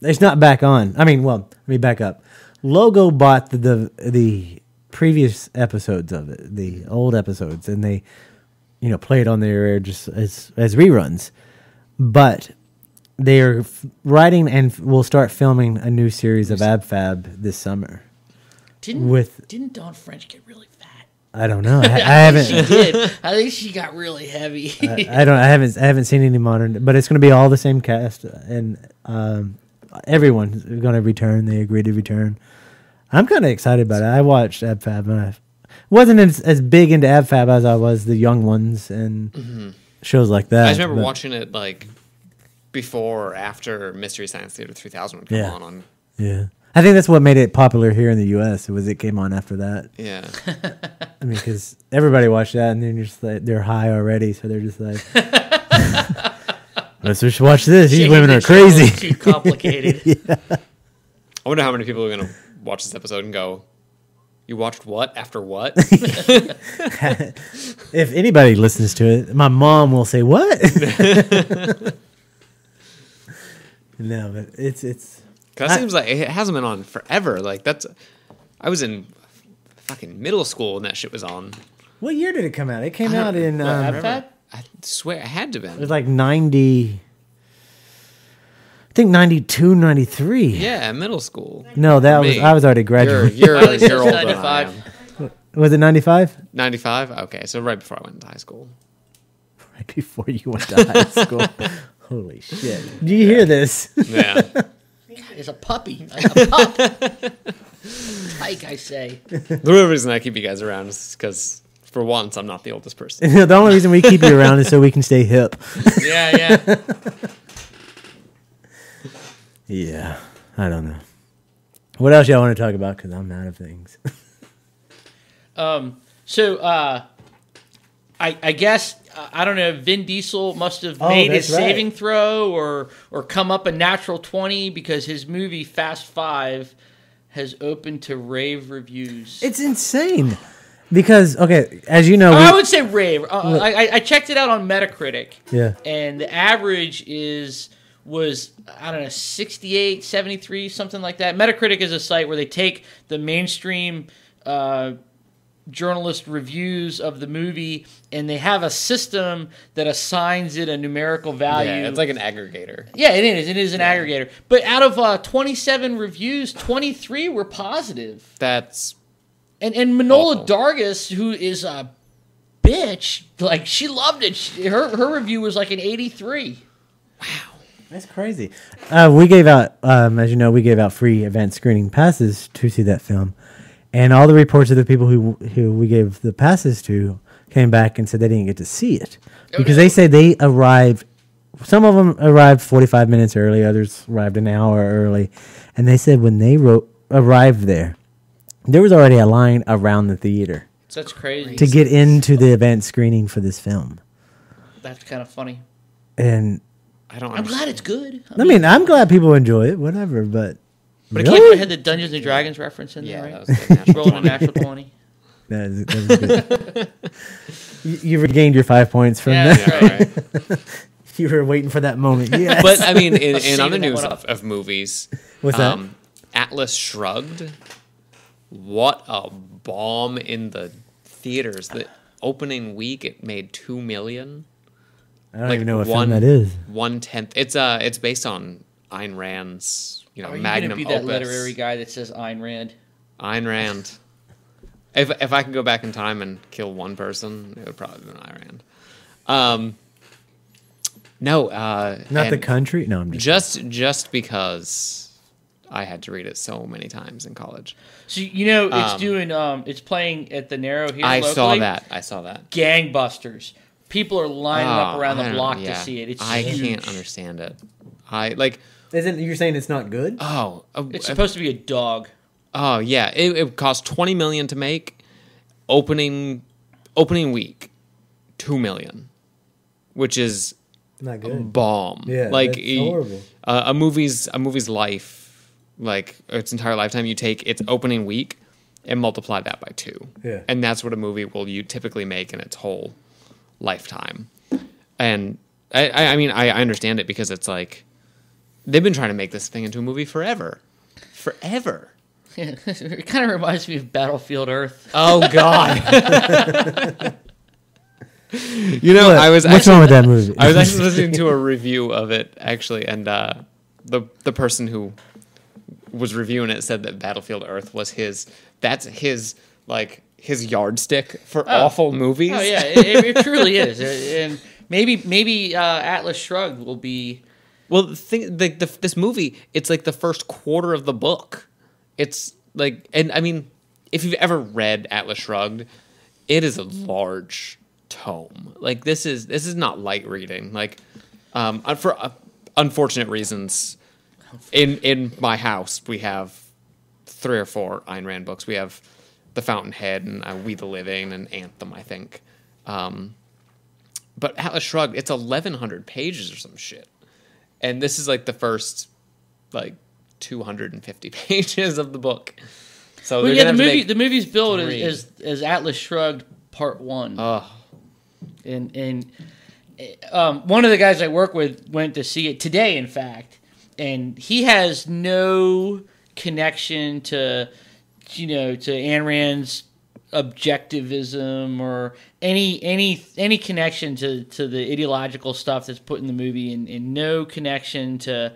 It's not back on. I mean, well, let me back up. Logo bought the previous episodes of it, the old episodes, and they, play it on their air just as reruns. But they're writing and will start filming a new series of Ab Fab this summer. Didn't Dawn French get really fat? I don't know. I haven't. She did. I think she got really heavy. I haven't seen any modern, but it's going to be all the same cast, and everyone's going to return. They agreed to return. I'm kind of excited about it. I watched Ab Fab, and I wasn't as big into Ab Fab as I was the Young Ones and shows like that. I just remember watching it like before or after Mystery Science Theater 3000 would come on. Yeah. I think that's what made it popular here in the U.S. It came on after that. Yeah. I mean, because everybody watched that, and then you're just like, they're high already, so they're just like, let's just watch this. These women are crazy. Too complicated. Yeah. I wonder how many people are going to watch this episode and go, you watched what after what? If anybody listens to it, my mom will say, what? No, but it's. Cause that seems like it hasn't been on forever. Like I was in fucking middle school when that shit was on. What year did it come out? It came out in. I swear it had to have It been. was like 90. I think 92, 93. Yeah, middle school. No, I was already graduating. You're Well, it says older than I 95. am. Was it 95? 95? Okay, so right before I went to high school. Right before you went to high school. Holy shit! Do you hear this? Yeah. It's a puppy. A pup. Tyke, I say. The real reason I keep you guys around is because, for once, I'm not the oldest person. The only reason we keep you around is so we can stay hip. Yeah. Yeah, I don't know. What else y'all want to talk about? Because I'm out of things. I guess I don't know. Vin Diesel must have made his saving throw or come up a natural 20 because his movie Fast 5 has opened to rave reviews. It's insane. Because, okay, as you know... I would say rave. I checked it out on Metacritic. Yeah. And the average was, I don't know, 68, 73, something like that. Metacritic is a site where they take the mainstream journalist reviews of the movie, and they have a system that assigns it a numerical value. Yeah, it's like an aggregator. Yeah, it is. It is an aggregator. But out of 27 reviews, 23 were positive. That's And Manola awful. Dargis, who is a bitch, like, she loved it. Her review was like an 83. That's crazy. We gave out, as you know, we gave out free event screening passes to see that film. And all the reports of the people who we gave the passes to came back and said they didn't get to see it. Because they said they arrived, some of them arrived 45 minutes early, others arrived an hour early. And they said when they arrived there was already a line around the theater. That's crazy. To get into the event screening for this film. That's kind of funny. And I'm glad it's good. I mean, I'm glad people enjoy it, whatever, but I can't believe I had the Dungeons and Dragons reference in there, right? That was Rolling a natural 20. That was good. you regained your 5 points from Yeah, that. that's right. You were waiting for that moment. Yes. But I mean, in saving other that news one up. of movies, What's that? Atlas Shrugged. What a bomb in the theaters! The opening week, it made $2 million. I don't even know what film that is. 1/10. It's based on Ayn Rand's Are you magnum going to be that opus. literary guy that says Ayn Rand? Ayn Rand. If I could go back in time and kill one person, it would probably be Ayn Rand. No, Not the country? No, I'm just because I had to read it so many times in college. So it's doing it's playing at the Narrow here. I locally. saw that. Gangbusters. People are lining up around the block to see it. It's huge. Can't understand it. Isn't you're saying it's not good? It's supposed to be a dog. Oh yeah, it cost $20 million to make. Opening week, 2 million, which is Not good. bomb. Yeah, like that's horrible. A movie's life, like its entire lifetime, you take its opening week and multiply that by 2. Yeah. And that's what a movie will you typically make in its whole lifetime. And I mean, I understand it because it's like they've been trying to make this thing into a movie forever. It kind of reminds me of Battlefield Earth. Oh God. You know, What's wrong with that movie? I was actually listening to a review of it actually, and the person who was reviewing it said that Battlefield Earth was his yardstick for awful movies. Oh yeah, it truly is, and maybe Atlas Shrugged will be. Well, this movie, it's like the first quarter of the book. It's like, and I mean, if you've ever read Atlas Shrugged, it is a large tome. Like this is not light reading. Like, for unfortunate reasons, in my house we have 3 or 4 Ayn Rand books. We have The Fountainhead and We the Living and Anthem, I think. But Atlas Shrugged, it's 1,100 pages or some shit. And this is like the first, like, 250 pages of the book. So well, yeah, the movie's billed as Atlas Shrugged Part 1. Oh. And one of the guys I work with went to see it today, in fact, and he has no connection to Ayn Rand's objectivism or any connection to the ideological stuff that's put in the movie, and no connection to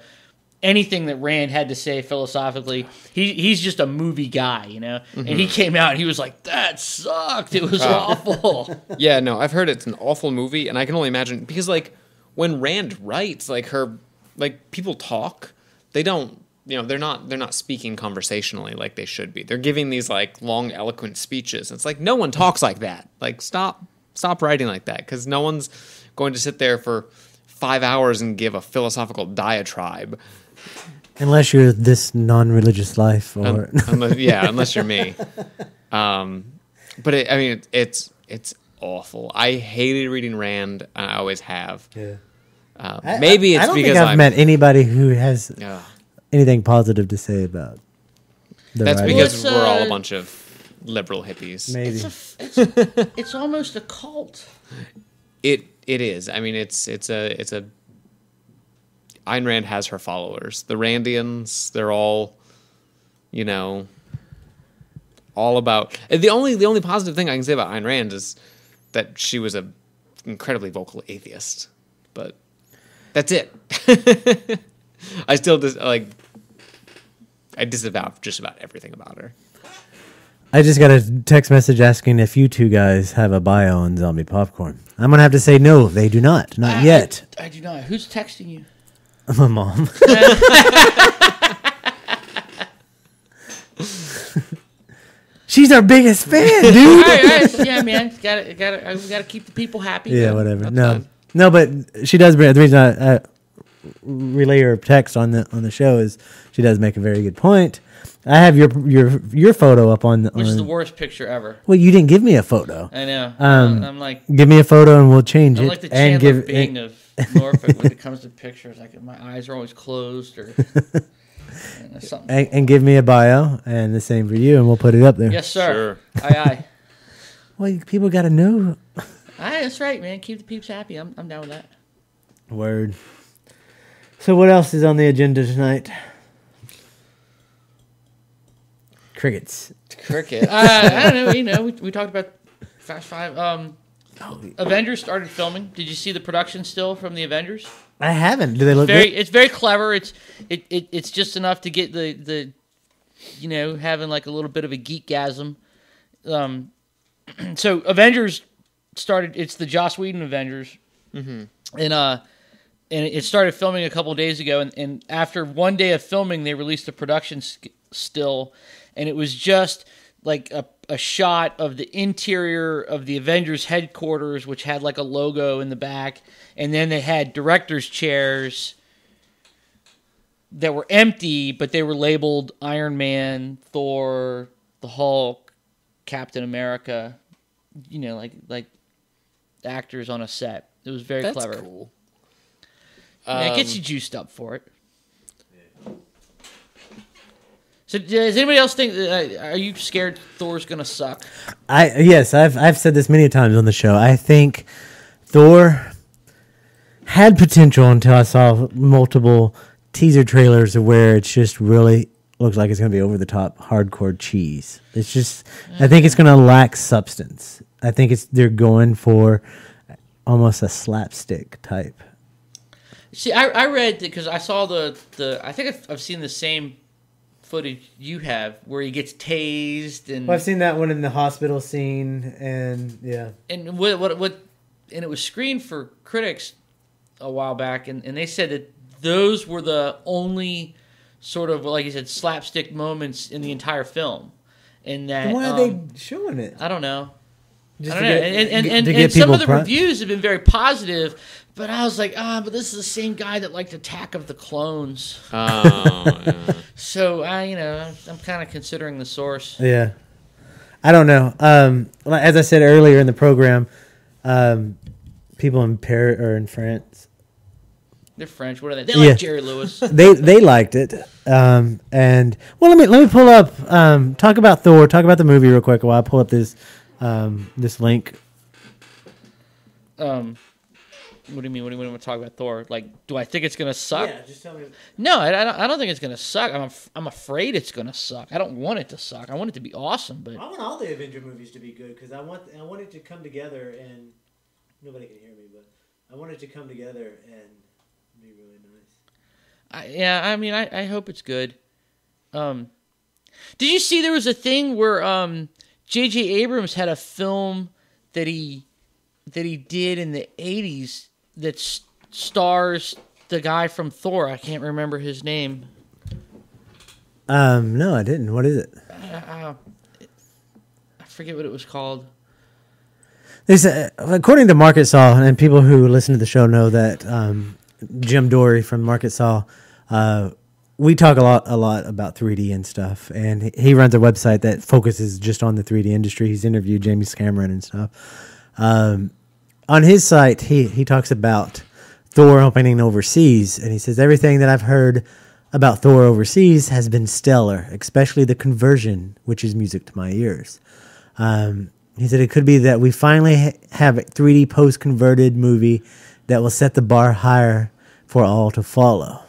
anything that Rand had to say philosophically. He's just a movie guy, and he came out and he was like, that sucked, it was awful. Yeah, no, I've heard it's an awful movie, and I can only imagine, because like when Rand writes, like people talk, they don't, they're not speaking conversationally like they should be. They're giving these like long, eloquent speeches. It's like, no one talks like that. Like, stop writing like that, because no one's going to sit there for 5 hours and give a philosophical diatribe. Unless you're this non-religious life, or unless you're me. But it's awful. I hated reading Rand, and I always have. Yeah. Maybe it's I don't because think I've met anybody who has Yeah. anything positive to say about. That's writing. because we're all a bunch of liberal hippies. Maybe. It's almost a cult. It is. I mean, it's a. Ayn Rand has her followers. The Randians, they're all, all about. The only positive thing I can say about Ayn Rand is that she was a incredibly vocal atheist. But that's it. I still I disavow just about everything about her. I just got a text message asking if you two guys have a bio on Zombie Popcorn. I'm going to have to say no, they do not. Not yet. I do not. Who's texting you? My mom. She's our biggest fan, dude. All right. Yeah, man. Gotta keep the people happy. Yeah, whatever. That's No, fine. no, but she does bring. The reason I relay her text on the show is she does make a very good point. I have your photo up on Which is the worst picture ever. Well, you didn't give me a photo. I know. I'm like, give me a photo and we'll change I'm it. like the and Chandler give Bing of Norfolk when it comes to pictures. Like my eyes are always closed, or something. and give me a bio, and the same for you, and we'll put it up there. Yes, sir. Sure. Aye. Well, people got to know. Aye, that's right, man. Keep the peeps happy. I'm down with that. Word. So what else is on the agenda tonight? Crickets. Cricket. I don't know. We talked about Fast Five. Avengers started filming. Did you see the production still from the Avengers? I haven't. Do they look good? It's very clever. It's just enough to get the having like a little bit of a geekgasm. So Avengers started. It's the Joss Whedon Avengers, and it started filming a couple of days ago. And after one day of filming, they released a production still, and it was just like a shot of the interior of the Avengers headquarters, which had like a logo in the back, and then they had directors' chairs that were empty, but they were labeled Iron Man, Thor, the Hulk, Captain America, like actors on a set. It was very That's clever. cool. Yeah, it gets you juiced up for it. So does anybody else think? Are you scared Thor's gonna suck? Yes, I've said this many times on the show. I think Thor had potential until I saw multiple teaser trailers where it's just really looks like it's going to be over the top hardcore cheese. It's just, I think it's going to lack substance. I think they're going for almost a slapstick type. See, I read because I saw the I think I've seen the same footage you have where he gets tased and. Well, I've seen that one in the hospital scene, and yeah. And what and it was screened for critics a while back, and they said that those were the only sort of, like you said, slapstick moments in the entire film. And that, why are they showing it? I don't know. Just I don't know. And some of the reviews have been very positive, but I was like, but this is the same guy that liked Attack of the Clones. Oh, yeah. So, I'm kind of considering the source. Yeah. I don't know. As I said earlier in the program, people in Paris or in France, they're French. What are they? They like Jerry Lewis. They liked it. And well, let me pull up. Talk about Thor. Talk about the movie real quick while I pull up this link. What do you mean? What do you want to talk about Thor? Like, do I think it's gonna suck? Yeah, just tell me. No, I don't think it's gonna suck. I'm afraid it's gonna suck. I don't want it to suck. I want it to be awesome. But I want all the Avenger movies to be good because I want it to come together, and nobody can hear me, but I want it to come together and be really nice. I hope it's good. Did you see there was a thing where J.J. Abrams had a film that he did in the 80s that stars the guy from Thor? I can't remember his name. No, I didn't. What is it? I forget what it was called. According to Market Saw, and people who listen to the show know that Jim Dory from Market Saw, we talk a lot about 3D and stuff, and he runs a website that focuses just on the 3D industry. He's interviewed James Cameron and stuff. On his site, he talks about Thor opening overseas, and he says everything that I've heard about Thor overseas has been stellar, especially the conversion, which is music to my ears. He said it could be that we finally have a 3D post-converted movie that will set the bar higher for all to follow.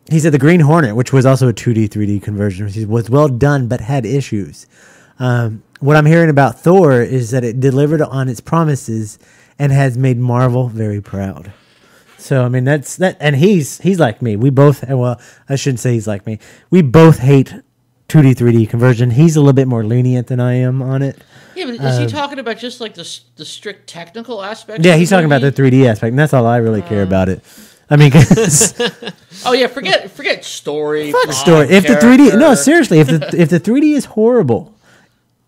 He said the Green Hornet, which was also a 2D, 3D conversion, was well done but had issues. What I'm hearing about Thor is that it delivered on its promises and has made Marvel very proud. So, I mean, that's that. And he's like me. We both, well, I shouldn't say he's like me. We both hate 2D, 3D conversion. He's a little bit more lenient than I am on it. Yeah, but is he talking about just like the strict technical aspects? Yeah, he's talking about the 3D aspect, and that's all I really care about it. I mean, oh yeah, forget story. Fuck story. If the 3D, no, seriously, if the 3D is horrible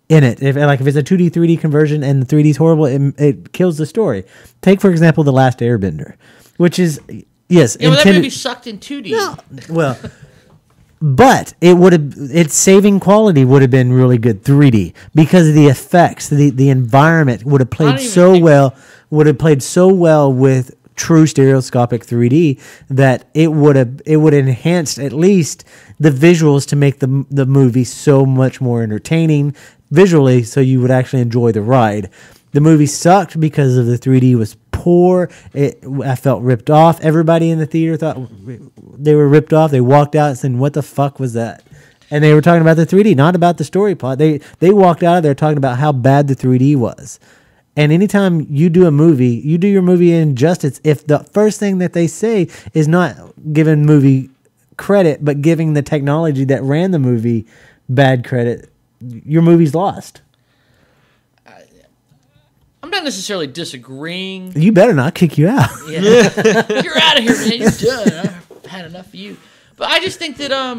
in it, if it's a 2D, 3D conversion and the 3D is horrible, it kills the story. Take for example, The Last Airbender, which is yes, yeah, well, that movie sucked in 2D. No, well. But its saving quality would have been really good 3D because of the effects, the environment would have played so well with true stereoscopic 3D that it would enhance at least the visuals to make the movie so much more entertaining visually, so you would actually enjoy the ride. The movie sucked because of the 3D was poor. I felt ripped off. Everybody in the theater thought they were ripped off. They walked out saying, "What the fuck was that?" And they were talking about the 3D, not about the story plot. They walked out of there talking about how bad the 3D was. And anytime you do a movie, you do your movie injustice if the first thing that they say is not giving movie credit, but giving the technology that ran the movie bad credit, your movie's lost. I'm not necessarily disagreeing. You better not kick you out. Yeah. You're out of here, man. You're done. I've had enough of you. But I just think that, I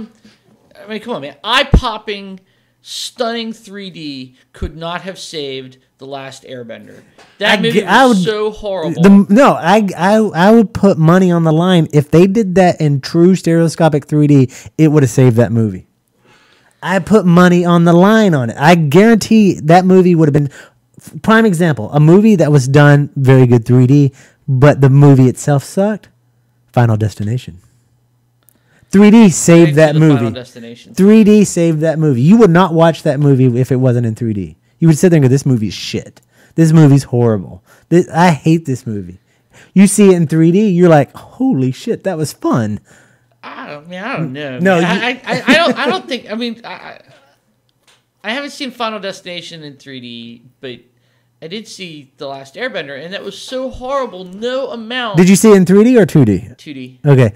mean, come on, man. Eye-popping, stunning 3D could not have saved The Last Airbender. That movie was so horrible. I would put money on the line. If they did that in true stereoscopic 3D, it would have saved that movie. I put money on the line on it. I guarantee that movie would have been prime example. A movie that was done very good 3D, but the movie itself sucked. Final Destination. 3D saved that movie. 3D saved that movie. You would not watch that movie if it wasn't in 3D. You would sit there and go, "This movie's shit. This movie's horrible. I hate this movie." You see it in 3D, you're like, "Holy shit, that was fun." I don't know. No, I don't think. I mean, I haven't seen Final Destination in 3D, but I did see The Last Airbender, and that was so horrible. No amount. Did you see it in 3D or 2D? 2D. Okay.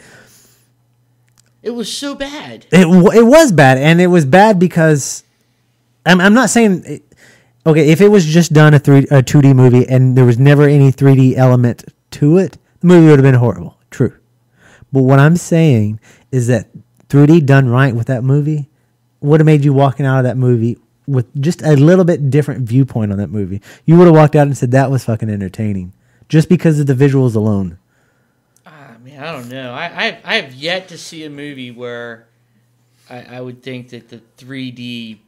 It was so bad. It was bad, and it was bad because I'm not saying. Okay, if it was just done a 2D movie and there was never any 3D element to it, the movie would have been horrible. True. But what I'm saying is that 3D done right with that movie would have made you walking out of that movie with just a little bit different viewpoint on that movie. You would have walked out and said, that was fucking entertaining. Just because of the visuals alone. I don't know. I have yet to see a movie where I would think that the 3D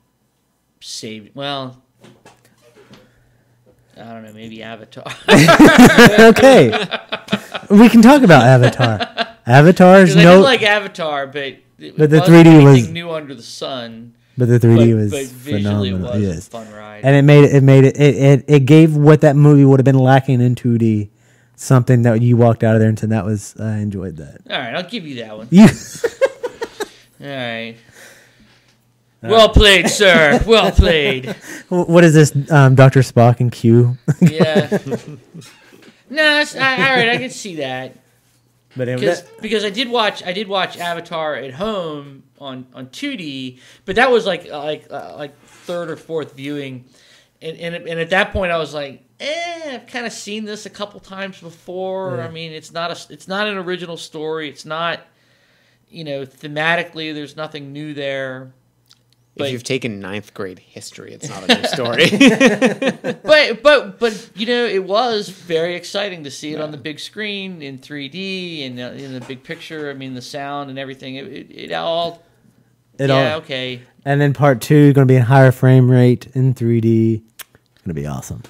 saved... Well... I don't know, maybe Avatar. Okay. We can talk about Avatar. Avatar's I did like Avatar, but the 3D was new under the sun. But the 3D was visually phenomenal. It was a fun ride. And it gave what that movie would have been lacking in 2D something that you walked out of there and said I enjoyed that. All right, I'll give you that one. All right. Well played, sir. Well played. What is this, Dr. Spock and Q? Yeah. No, all right. I can see that. But because I did watch Avatar at home on 2D, but that was like third or fourth viewing, and at that point I was like, I've kind of seen this a couple times before. Yeah. I mean, it's not an original story. It's not, thematically there's nothing new there. But if you've taken 9th grade history, it's not a new story. but it was very exciting to see it on the big screen in 3D and in the big picture. I mean, the sound and everything. It all. Okay. And then part 2 is going to be in higher frame rate in 3D. It's going to be awesome.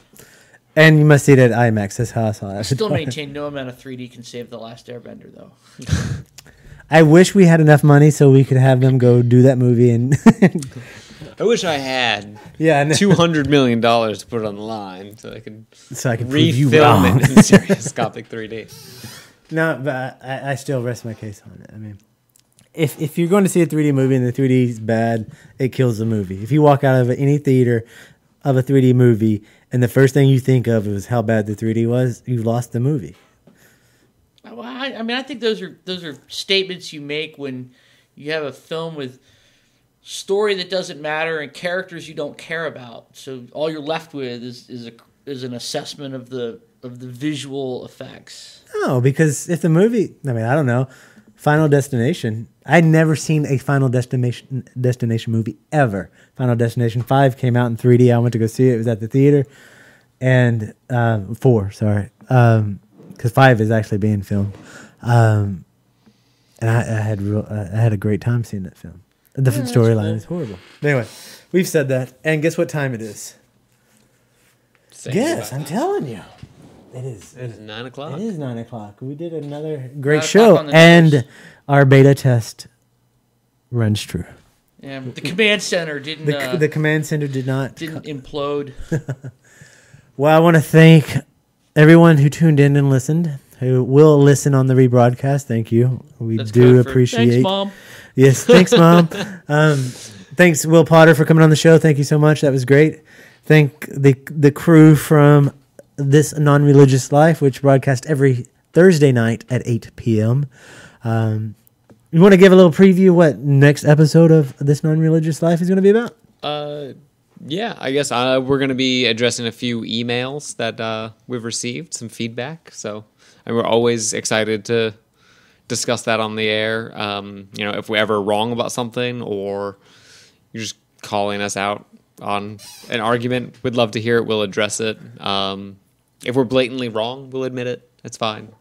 And you must see it at IMAX. That's how I saw it. I still maintain no amount of 3D can save The Last Airbender, though. I wish we had enough money so we could have them go do that movie. And I wish I had $200 million to put on the line so I could refilm it in stereoscopic 3D. No, but I still rest my case on it. I mean, if you're going to see a 3D movie and the 3D is bad, it kills the movie. If you walk out of any theater of a 3D movie and the first thing you think of is how bad the 3D was, you've lost the movie. Well, I think those are statements you make when you have a film with story that doesn't matter and characters you don't care about. So all you're left with is an assessment of the visual effects. No, because if the movie, I don't know, Final Destination. I'd never seen a Final Destination movie ever. Final Destination 5 came out in 3D. I went to go see it. It was at the theater, and 4, sorry. Because 5 is actually being filmed, and I had a great time seeing that film. The storyline is horrible. But anyway, we've said that, and guess what time it is? Yes, I'm telling you, it is. It is 9 o'clock. It is 9 o'clock. We did another great show, and our beta test runs true. Yeah, the command center didn't. The command center didn't implode. Well, I want to thank everyone who tuned in and listened, who will listen on the rebroadcast. Thank you. We do appreciate. Thanks, Mom. Yes, thanks, Mom. Thanks, Will Potter, for coming on the show. Thank you so much. That was great. Thank the crew from This Non-Religious Life, which broadcast every Thursday night at 8 p.m. You want to give a little preview what next episode of This Non-Religious Life is going to be about? Yeah, I guess we're going to be addressing a few emails that we've received, some feedback. So we're always excited to discuss that on the air. If we're ever wrong about something or you're just calling us out on an argument, we'd love to hear it. We'll address it. If we're blatantly wrong, we'll admit it. It's fine.